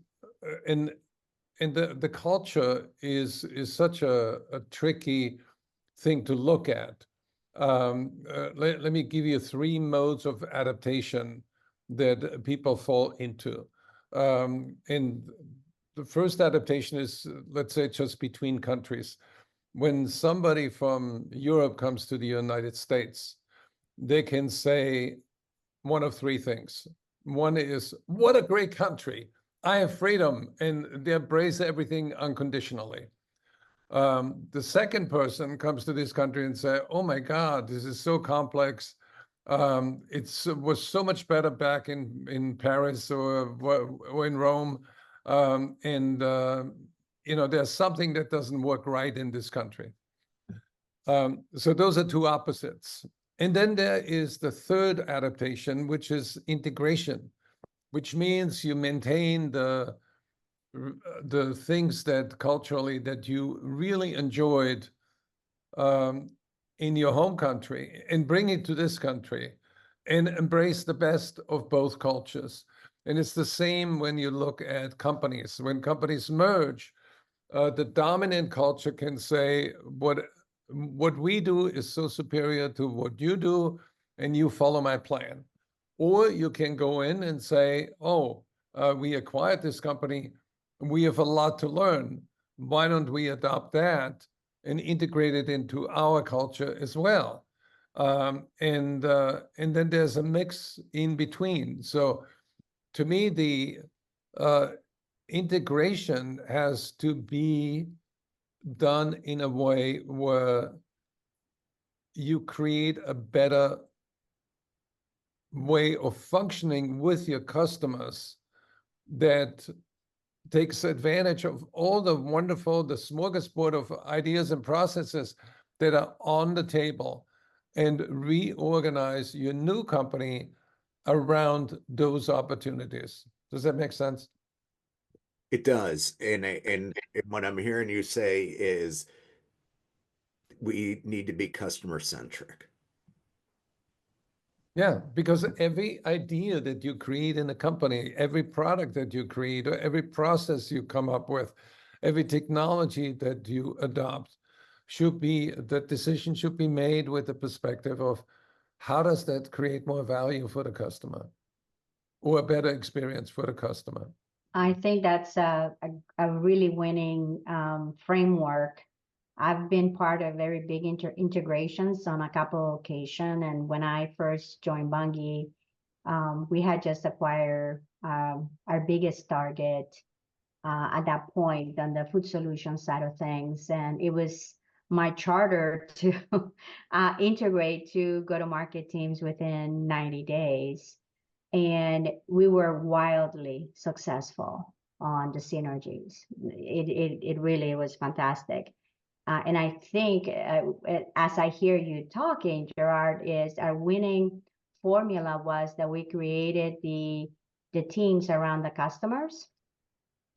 and the culture is such a tricky thing to look at. Let me give you 3 modes of adaptation that people fall into. And the first adaptation is, let's say, just between countries. When somebody from Europe comes to the United States, they can say one of 3 things. One is, what a great country. I have freedom, and they embrace everything unconditionally. The second person comes to this country and say, oh my God, this is so complex. It was so much better back in Paris or in Rome. You know, there's something that doesn't work right in this country. So those are 2 opposites. And then there is the third adaptation, which is integration, which means you maintain the things that culturally that you really enjoyed in your home country and bring it to this country and embrace the best of both cultures. And it's the same when you look at companies. When companies merge, the dominant culture can say, what we do is so superior to what you do, and you follow my plan. Or you can go in and say, oh, we acquired this company. We have a lot to learn. Why don't we adopt that and integrate it into our culture as well? And then there's a mix in between. So to me, integration has to be done in a way where you create a better way of functioning with your customers that takes advantage of all the wonderful, the smorgasbord of ideas and processes that are on the table, and reorganize your new company around those opportunities. Does that make sense? It does. And what I'm hearing you say is we need to be customer centric. Yeah, because every idea that you create in a company, every product that you create, or every process you come up with, every technology that you adopt, the decision should be made with the perspective of how does that create more value for the customer or a better experience for the customer? I think that's a really winning framework. I've been part of very big integrations on a couple of occasions, and when I first joined Bungie, we had just acquired our biggest target at that point on the food solution side of things, and it was my charter to integrate two go-to-market teams within 90 days. And we were wildly successful on the synergies. It really was fantastic. And I think as I hear you talking, Gerard, is our winning formula was that we created the teams around the customers,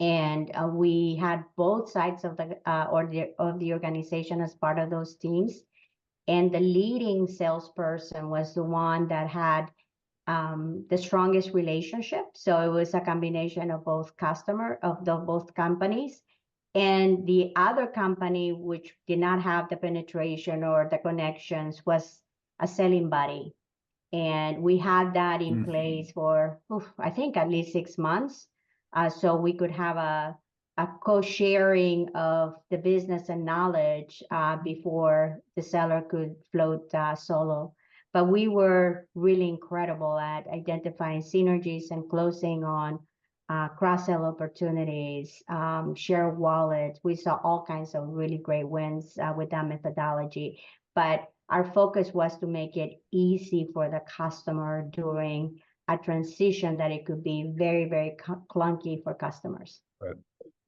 and we had both sides of the organization as part of those teams. And the leading salesperson was the one that had the strongest relationship. So it was a combination of both both companies. And the other company, which did not have the penetration or the connections, was a selling buddy. And we had that in place for, I think, at least 6 months. So we could have a co-sharing of the business and knowledge before the seller could float solo. But we were really incredible at identifying synergies and closing on cross-sell opportunities, share wallet. We saw all kinds of really great wins with that methodology. But our focus was to make it easy for the customer during a transition that it could be very, very clunky for customers. Right.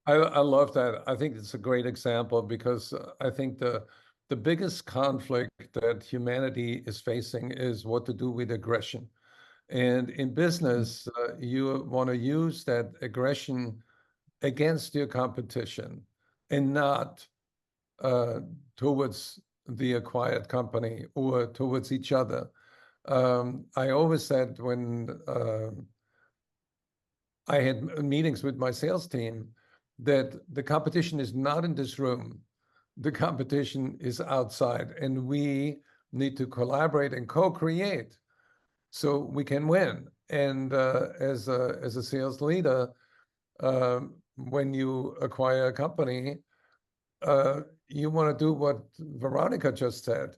I love that. I think it's a great example because I think the biggest conflict that humanity is facing is what to do with aggression. And in business, you want to use that aggression against your competition and not towards the acquired company or towards each other. I always said when I had meetings with my sales team that the competition is not in this room. The competition is outside, and we need to collaborate and co-create so we can win. And as a sales leader, when you acquire a company, you want to do what Veronica just said.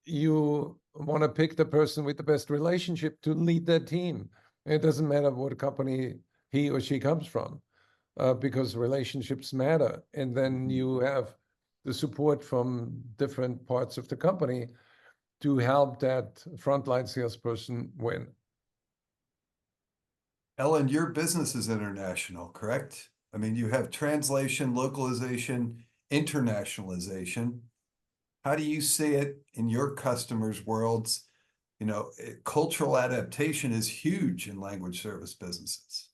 You want to pick the person with the best relationship to lead that team. It doesn't matter what company he or she comes from, because relationships matter. And then you have the support from different parts of the company to help that frontline salesperson win. Ellen, your business is international, correct? I mean, you have translation, localization, internationalization. How do you see it in your customers' worlds? You know, cultural adaptation is huge in language service businesses.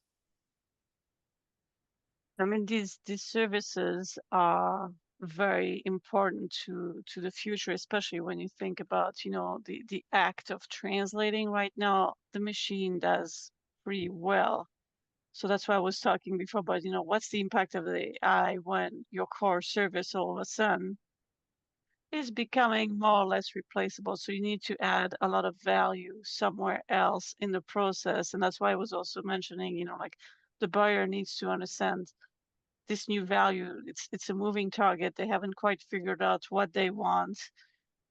I mean, these services are very important to the future, especially when you think about, you know, the act of translating right now, the machine does pretty well. So that's why I was talking before about, you know, what's the impact of the AI when your core service all of a sudden is becoming more or less replaceable. So you need to add a lot of value somewhere else in the process. And that's why I was also mentioning, you know, like the buyer needs to understand this new value. It's a moving target. They haven't quite figured out what they want.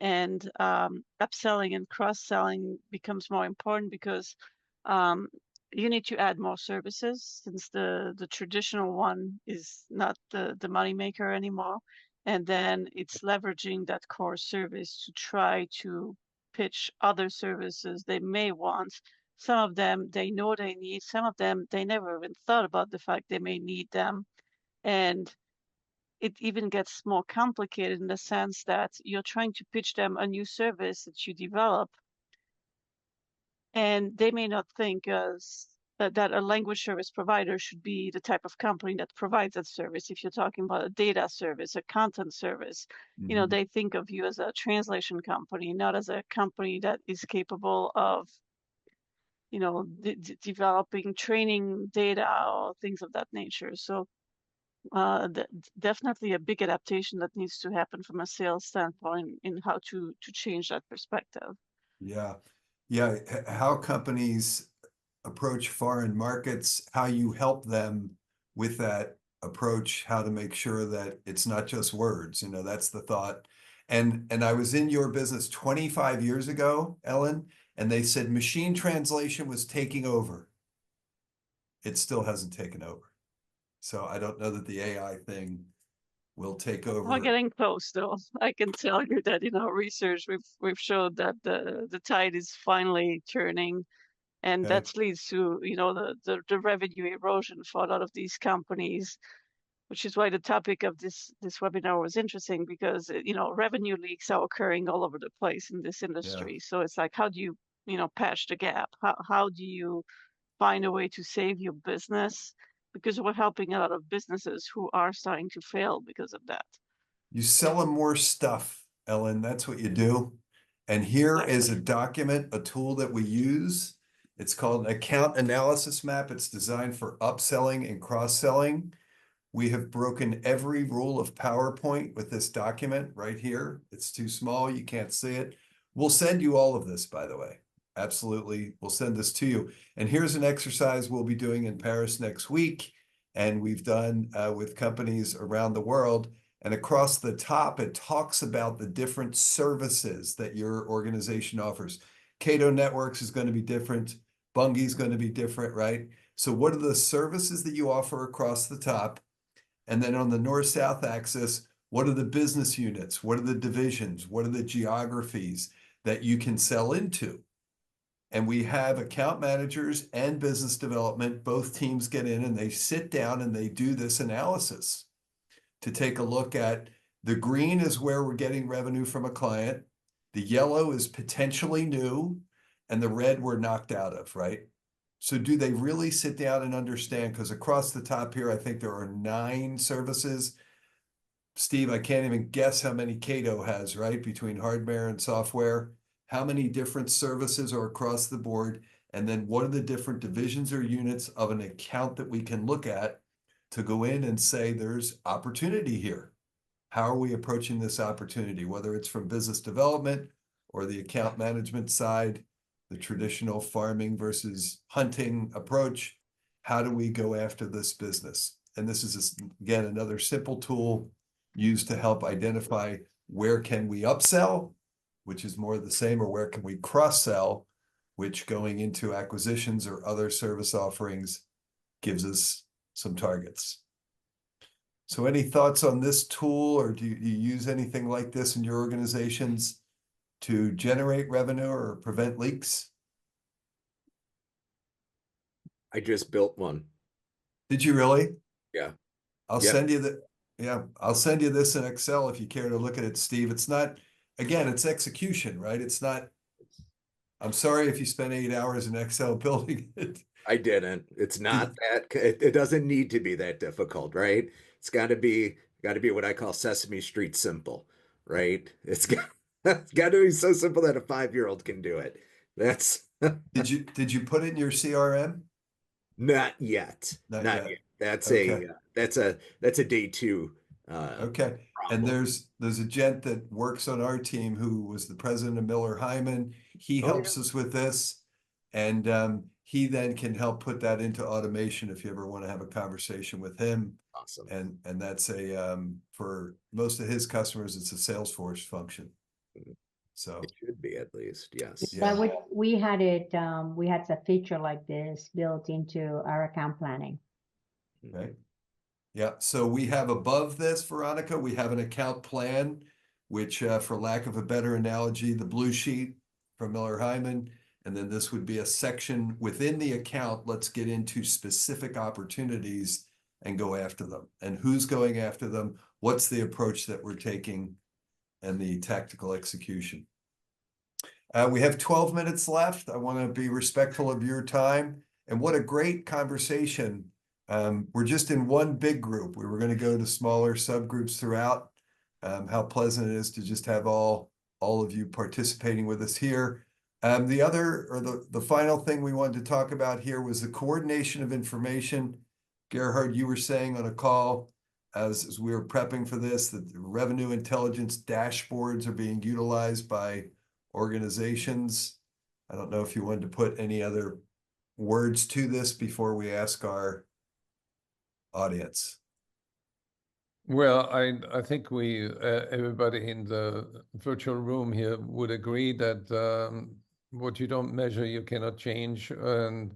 And upselling and cross-selling becomes more important because you need to add more services since the traditional one is not the money maker anymore. And then it's leveraging that core service to try to pitch other services they may want. Some of them they know they need, some of them they never even thought about the fact they may need them. And it even gets more complicated in the sense that you're trying to pitch them a new service that you develop, and they may not think that a language service provider should be the type of company that provides that service. If you're talking about a data service, a content service, Mhm. they think of you as a translation company, not as a company that is capable of, developing training data or things of that nature. So definitely a big adaptation that needs to happen from a sales standpoint in how to change that perspective. Yeah. Yeah. How companies approach foreign markets, how you help them with that approach, how to make sure that it's not just words, that's the thought. And I was in your business 25 years ago, Ellen, and they said machine translation was taking over. It still hasn't taken over. So I don't know that the AI thing will take We're over. getting close, though. I can tell you that in our research, we've showed that the tide is finally turning, and Okay. that leads to the revenue erosion for a lot of these companies, which is why the topic of this webinar was interesting, because revenue leaks are occurring all over the place in this industry. So it's like, how do you patch the gap? How do you find a way to save your business? Because we're helping a lot of businesses who are starting to fail because of that. You sell them more stuff, Ellen. That's what you do. And here is a Exactly. document, a tool that we use. It's called an account analysis map. It's designed for upselling and cross-selling. We have broken every rule of PowerPoint with this document right here. It's too small, you can't see it. We'll send you all of this, by the way. Absolutely, we'll send this to you. And here's an exercise we'll be doing in Paris next week, and we've done with companies around the world. And across the top, it talks about the different services that your organization offers. Cato Networks is going to be different. Bungie is going to be different, right? So what are the services that you offer across the top? And then on the north-south axis, what are the business units? What are the divisions? What are the geographies that you can sell into? And we have account managers and business development, both teams get in and they sit down and they do this analysis to take a look at the green is where we're getting revenue from a client. The yellow is potentially new, and the red we're knocked out of, right? So do they really sit down and understand? Because across the top here, I think there are 9 services. Steve, I can't even guess how many Cato has, right? Between hardware and software. How many different services are across the board? And then what are the different divisions or units of an account that we can look at to go in and say there's opportunity here? How are we approaching this opportunity, whether it's from business development or the account management side, the traditional farming versus hunting approach? How do we go after this business? And this is, again, another simple tool used to help identify where can we upsell, which is more of the same, or where can we cross-sell, which going into acquisitions or other service offerings gives us some targets. So any thoughts on this tool, or do you use anything like this in your organizations to generate revenue or prevent leaks? I just built one. Did you really? Yeah. I'll Yep. send you I'll send you this in Excel if you care to look at it, Steve. It's not, again, it's execution, right? It's not, I'm sorry if you spent 8 hours in Excel building it. I didn't. It's not that, it doesn't need to be that difficult, right? It's got to be what I call Sesame Street simple, right? It's got to be so simple that a 5-year-old can do it. That's Did you put it in your CRM? not yet. Not Not yet. yet. That's Okay. that's a day 2 Okay. And problem. there's a gent that works on our team who was the president of Miller Hyman. He Oh, helps us with this. And he then can help put that into automation if you ever want to have a conversation with him. Awesome. And that's for most of his customers, it's a Salesforce function. So, It should be at least, yes. Yeah. But we had it, we had a feature like this built into our account planning. okay. Yeah, so we have above this, Veronica, we have an account plan, which for lack of a better analogy, the blue sheet from Miller Hyman. And then this would be a section within the account. Let's get into specific opportunities and go after them. And who's going after them? What's the approach that we're taking and the tactical execution? We have 12 minutes left. I want to be respectful of your time. And what a great conversation. We're just in one big group. We were going to go to smaller subgroups throughout. How pleasant it is to just have all of you participating with us here. The other, or the final thing we wanted to talk about here was the coordination of information. Gerhard, you were saying on a call as we were prepping for this, that the revenue intelligence dashboards are being utilized by organizations. I don't know if you wanted to put any other words to this before we ask our audience. Well, I think we everybody in the virtual room here would agree that what you don't measure, you cannot change, and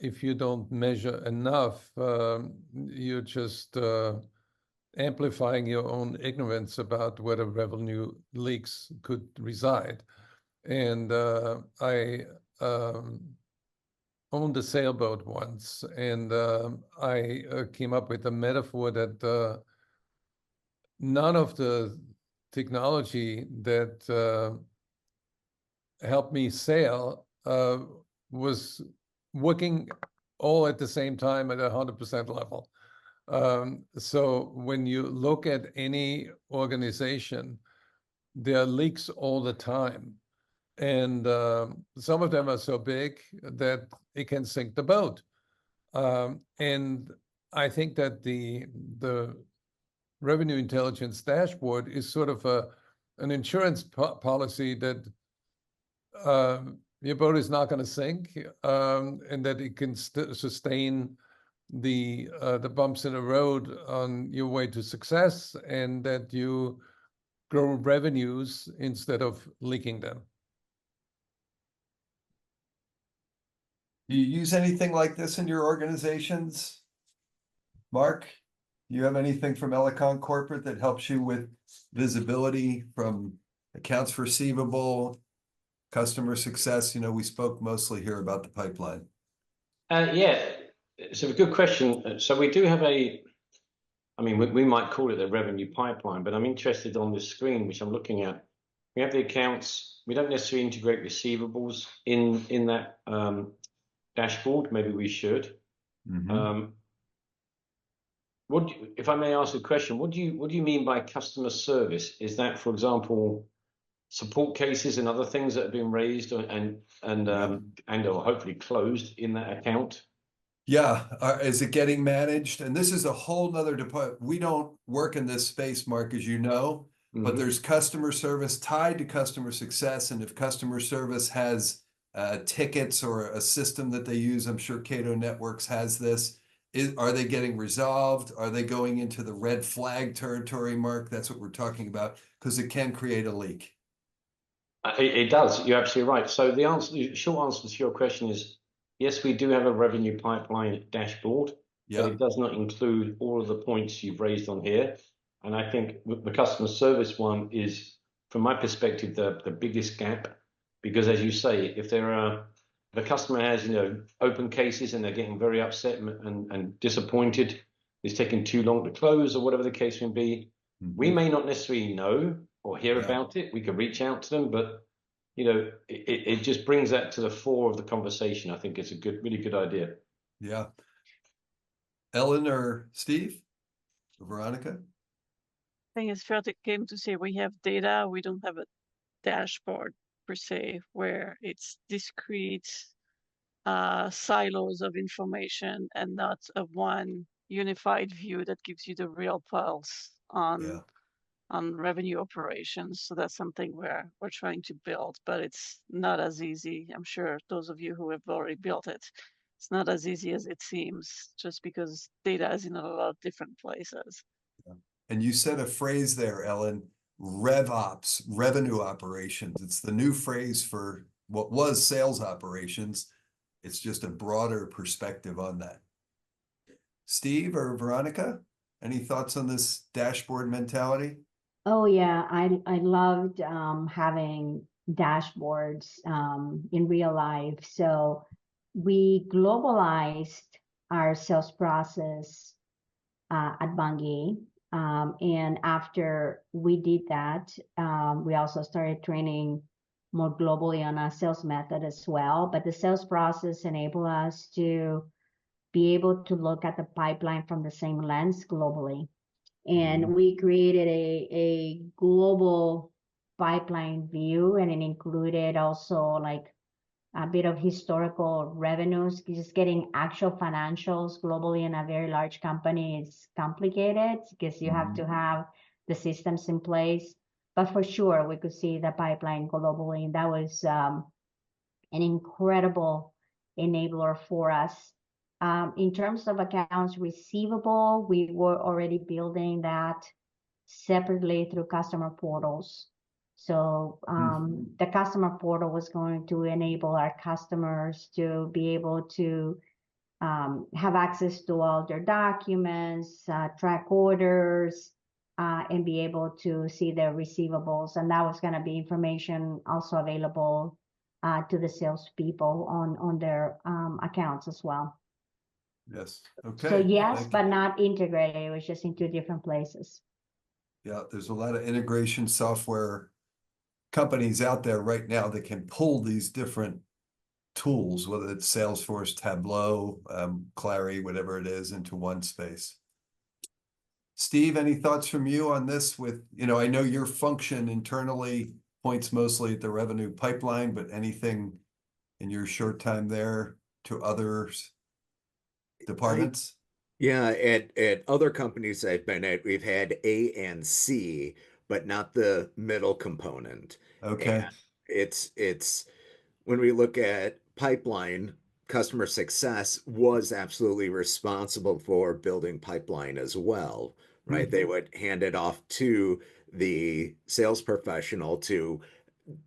if you don't measure enough, you're just amplifying your own ignorance about where the revenue leaks could reside. And I owned a sailboat once, and I came up with a metaphor that none of the technology that helped me sail was working all at the same time at 100% level. So when you look at any organization, there are leaks all the time. And some of them are so big that it can sink the boat. And I think that the revenue intelligence dashboard is sort of an insurance policy that your boat is not going to sink, and that it can sustain the bumps in the road on your way to success, and that you grow revenues instead of leaking them. Do you use anything like this in your organizations? Mark, do you have anything from Elecon Corporate that helps you with visibility from accounts receivable, customer success? You know, we spoke mostly here about the pipeline. Yeah, it's a good question. So we do have I mean, we might call it a revenue pipeline, but I'm interested on this screen, which I'm looking at. We have the accounts. We don't necessarily integrate receivables in that dashboard. Maybe we should. Mm-hmm. If I may ask a question, what do you mean by customer service? Is that, for example, support cases and other things that have been raised and or hopefully closed in that account? Yeah, is it getting managed? And this is a whole nother department. We don't work in this space, Mark, as you know, but there's customer service tied to customer success. And if customer service has tickets or a system that they use, I'm sure Cato Networks has this. Are they getting resolved? Are they going into the red flag territory, Mark? That's what we're talking about, because it can create a leak. It does. You're absolutely right. So the short answer to your question is yes, we do have a revenue pipeline dashboard, but it does not include all of the points you've raised on here. And I think the customer service one is, from my perspective, the biggest gap, because as you say, if the customer has open cases and they're getting very upset and disappointed, it's taking too long to close or whatever the case may be, we may not necessarily know or hear about it. We could reach out to them, but it just brings that to the fore of the conversation. I think it's a really good idea. Yeah. Ellen or Steve or Veronica? I think it's fair game to say we have data. We don't have a dashboard per se, where it's discrete silos of information and not a one unified view that gives you the real pulse on revenue operations. So that's something we're trying to build, but it's not as easy. I'm sure those of you who have already built it, it's not as easy as it seems, just because data is in a lot of different places. And you said a phrase there, Ellen, rev ops, revenue operations. It's the new phrase for what was sales operations. It's just a broader perspective on that. Steve or Veronica, any thoughts on this dashboard mentality? Oh yeah, I loved having dashboards in real life. So we globalized our sales process at Bungie. And after we did that, we also started training more globally on our sales method as well. But the sales process enabled us to be able to look at the pipeline from the same lens globally. And we created a global pipeline view, and it included also like a bit of historical revenues. Just getting actual financials globally in a very large company is complicated because you have to have the systems in place. But for sure, we could see the pipeline globally, and that was an incredible enabler for us. In terms of accounts receivable, we were already building that separately through customer portals. So the customer portal was going to enable our customers to be able to have access to all their documents, track orders, and be able to see their receivables. And that was going to be information also available to the salespeople on their accounts as well. Yes. So Okay. yes, Thank you. but not integrated. It was just in two different places. Yeah, there's a lot of integration software companies out there right now that can pull these different tools, whether it's Salesforce, Tableau, Clary, whatever it is, into one space. Steve, any thoughts from you on this with, I know your function internally points mostly at the revenue pipeline, but anything in your short time there to others departments? Yeah, at other companies I've been at, we've had A and C, but not the middle component. Okay. And it's when we look at pipeline, customer success was absolutely responsible for building pipeline as well, right? They would hand it off to the sales professional to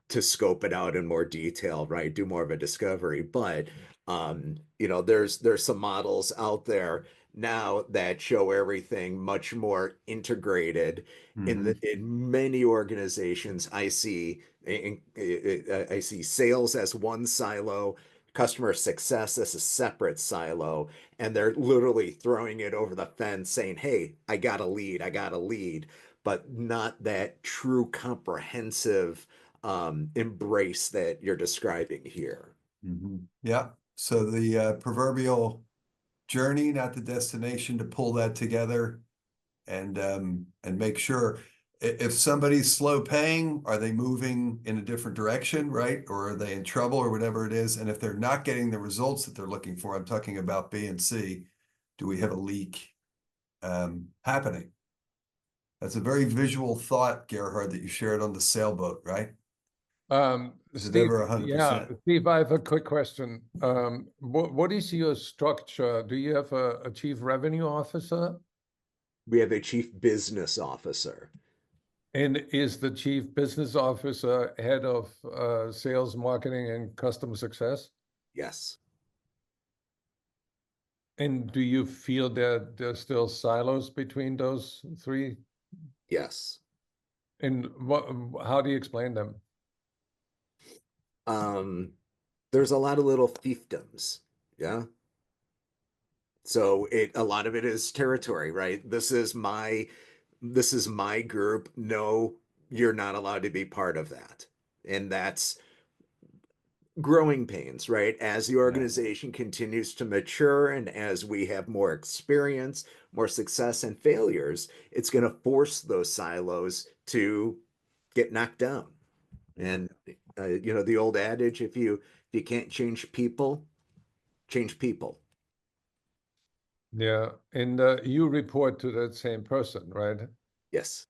scope it out in more detail, right? Do more of a discovery. But there's some models out there now that show everything much more integrated. In many organizations, I see sales as one silo, customer success as a separate silo, and they're literally throwing it over the fence saying, "Hey, I got a lead, I got a lead," but not that true comprehensive embrace that you're describing here. Yeah. So the proverbial journey, not the destination, to pull that together and make sure if somebody's slow paying, are they moving in a different direction, right? Or are they in trouble or whatever it is? And if they're not getting the results that they're looking for, I'm talking about B and C, do we have a leak happening? That's a very visual thought, Gerhard, that you shared on the sailboat, right? Is it Steve, ever 100%? Steve, I have a quick question. What is your structure? Do you have a chief revenue officer? We have a chief business officer. And is the chief business officer head of sales, marketing, and customer success? Yes. And do you feel that there's still silos between those three? Yes. And how do you explain them? There's a lot of little fiefdoms. Yeah. So a lot of it is territory, right? This is my group. No, you're not allowed to be part of that. And that's growing pains, right? As the organization continues to mature and as we have more experience, more success and failures, it's going to force those silos to get knocked down. And the old adage, if you can't change people, change people. Yeah, and you report to that same person, right? Yes.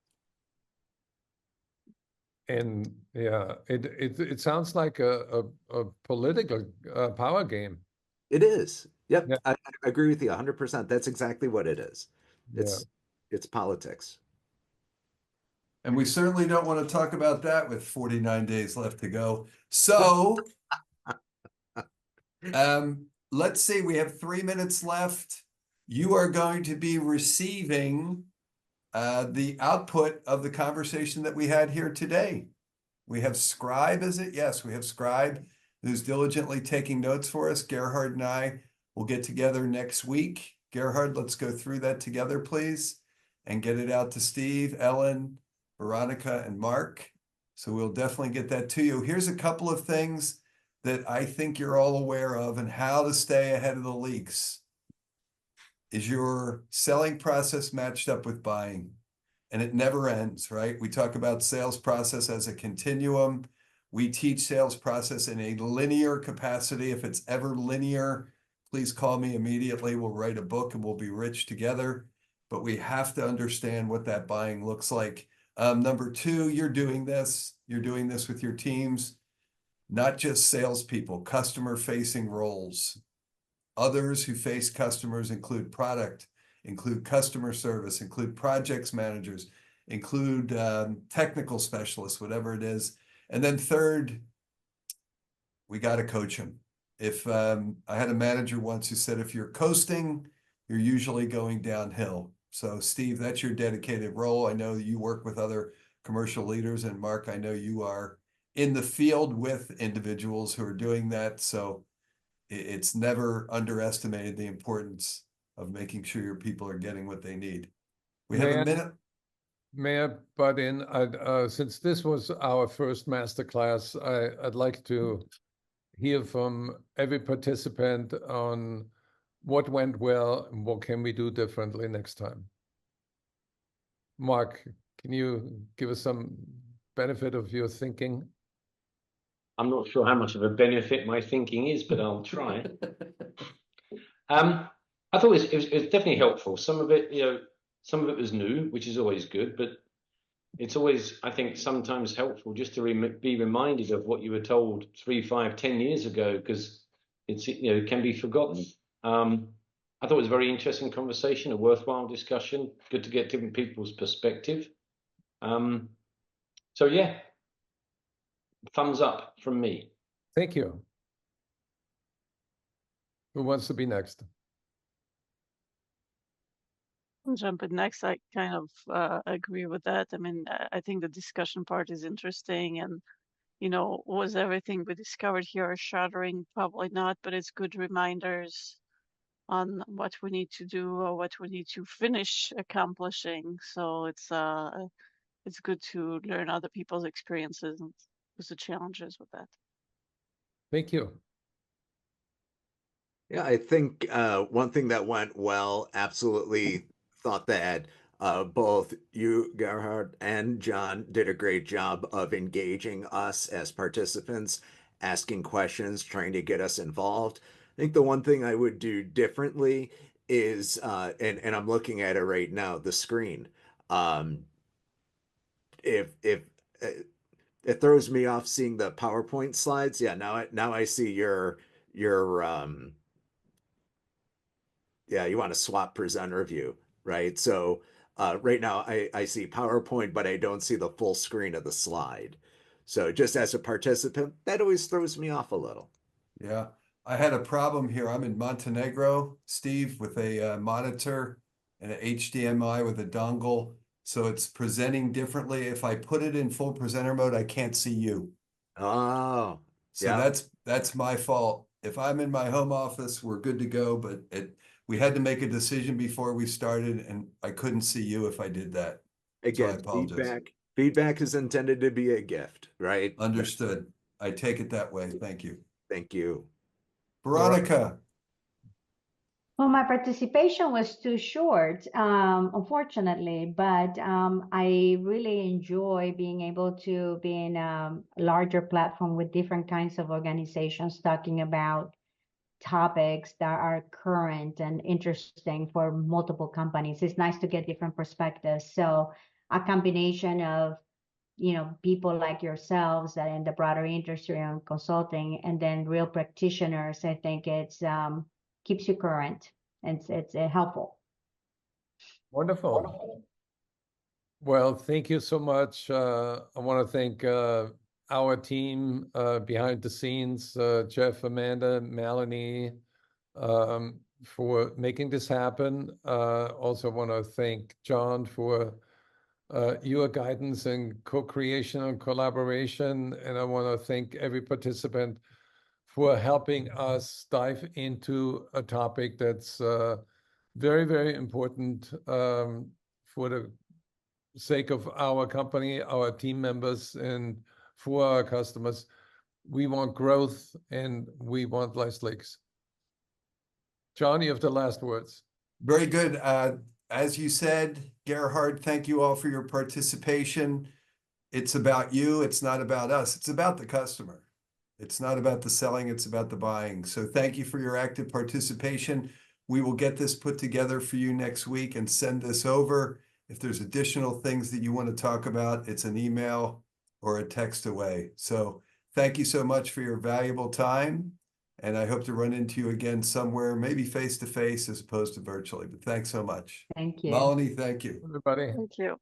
And yeah, it sounds like a political power game. It is. Yep. Yeah, I agree with you 100%. That's exactly what it is. yeah. It's politics. And we certainly don't want to talk about that with 49 days left to go. So, let's see, we have 3 minutes left. You are going to be receiving the output of the conversation that we had here today. We have Scribe, is it? Yes, we have Scribe, who's diligently taking notes for us. Gerhard and I will get together next week. Gerhard, let's go through that together, please, and get it out to Steve, Ellen, Veronica, and Mark. So we'll definitely get that to you. Here's a couple of things that I think you're all aware of and how to stay ahead of the leaks. Is your selling process matched up with buying? And it never ends, right? We talk about sales process as a continuum. We teach sales process in a linear capacity. If it's ever linear, please call me immediately. We'll write a book and we'll be rich together. But we have to understand what that buying looks like. Number two, you're doing this with your teams, not just salespeople, customer-facing roles. Others who face customers include product, include customer service, include projects managers, include technical specialists, whatever it is. And then third, we got to coach them. If I had a manager once who said, if you're coasting, you're usually going downhill. So Steve, that's your dedicated role. I know you work with other commercial leaders, and Mark, I know you are in the field with individuals who are doing that. So it's never underestimated the importance of making sure your people are getting what they need. We have a minute. May I butt in? Since this was our first masterclass, I'd like to hear from every participant on what went well and what can we do differently next time. Mark, can you give us some benefit of your thinking? I'm not sure how much of a benefit my thinking is, but I'll try. I thought it was definitely helpful. Some of it, some of it was new, which is always good, but it's always, I think, sometimes helpful just to be reminded of what you were told 3, 5, 10 years ago, because it can be forgotten. I thought it was a very interesting conversation, a worthwhile discussion. Good to get different people's perspective. So yeah, thumbs up from me. Thank you. Who wants to be next? I'll jump in next. I kind of agree with that. I mean, I think the discussion part is interesting, and was everything we discovered here shattering? Probably not, but it's good reminders on what we need to do or what we need to finish accomplishing. So it's good to learn other people's experiences and the challenges with that. Thank you. Yeah, I think one thing that went well, absolutely thought that both you, Gerhard, and John did a great job of engaging us as participants, asking questions, trying to get us involved. I think the one thing I would do differently is, and I'm looking at it right now, the screen. If it throws me off seeing the PowerPoint slides. Yeah, now I see your yeah, you want to swap presenter view, right? So right now I see PowerPoint, but I don't see the full screen of the slide. So just as a participant, that always throws me off a little. Yeah, I had a problem here. I'm in Montenegro, Steve, with a monitor and an HDMI with a dongle. So it's presenting differently. If I put it in full presenter mode, I can't see you. Oh, So yeah. that's my fault. If I'm in my home office, we're good to go, but we had to make a decision before we started, and I couldn't see you if I did that. So I Again, apologize. feedback is intended to be a gift, right? Understood. I take it that way. Thank you. Thank you. Veronica. Well, my participation was too short, unfortunately, but I really enjoy being able to be in a larger platform with different kinds of organizations talking about topics that are current and interesting for multiple companies. It's nice to get different perspectives. So a combination of people like yourselves that in the broader industry and consulting, and then real practitioners, I think it's keeps you current and it's helpful. Wonderful. Well, thank you so much. I want to thank our team behind the scenes, Jeff, Amanda, Melanie, for making this happen. Also want to thank John for your guidance and co-creation and collaboration. And I want to thank every participant for helping us dive into a topic that's very, very important for the sake of our company, our team members, and for our customers. We want growth and we want less leaks. John, you have the last words. Very good. As you said, Gerhard, thank you all for your participation. It's about you. It's not about us. It's about the customer. It's not about the selling. It's about the buying. So thank you for your active participation. We will get this put together for you next week and send this over. If there's additional things that you want to talk about, it's an email or a text away. So thank you so much for your valuable time. And I hope to run into you again somewhere, maybe face to face as opposed to virtually. But thanks so much. Thank you. Melanie, thank you. Everybody. Thank you.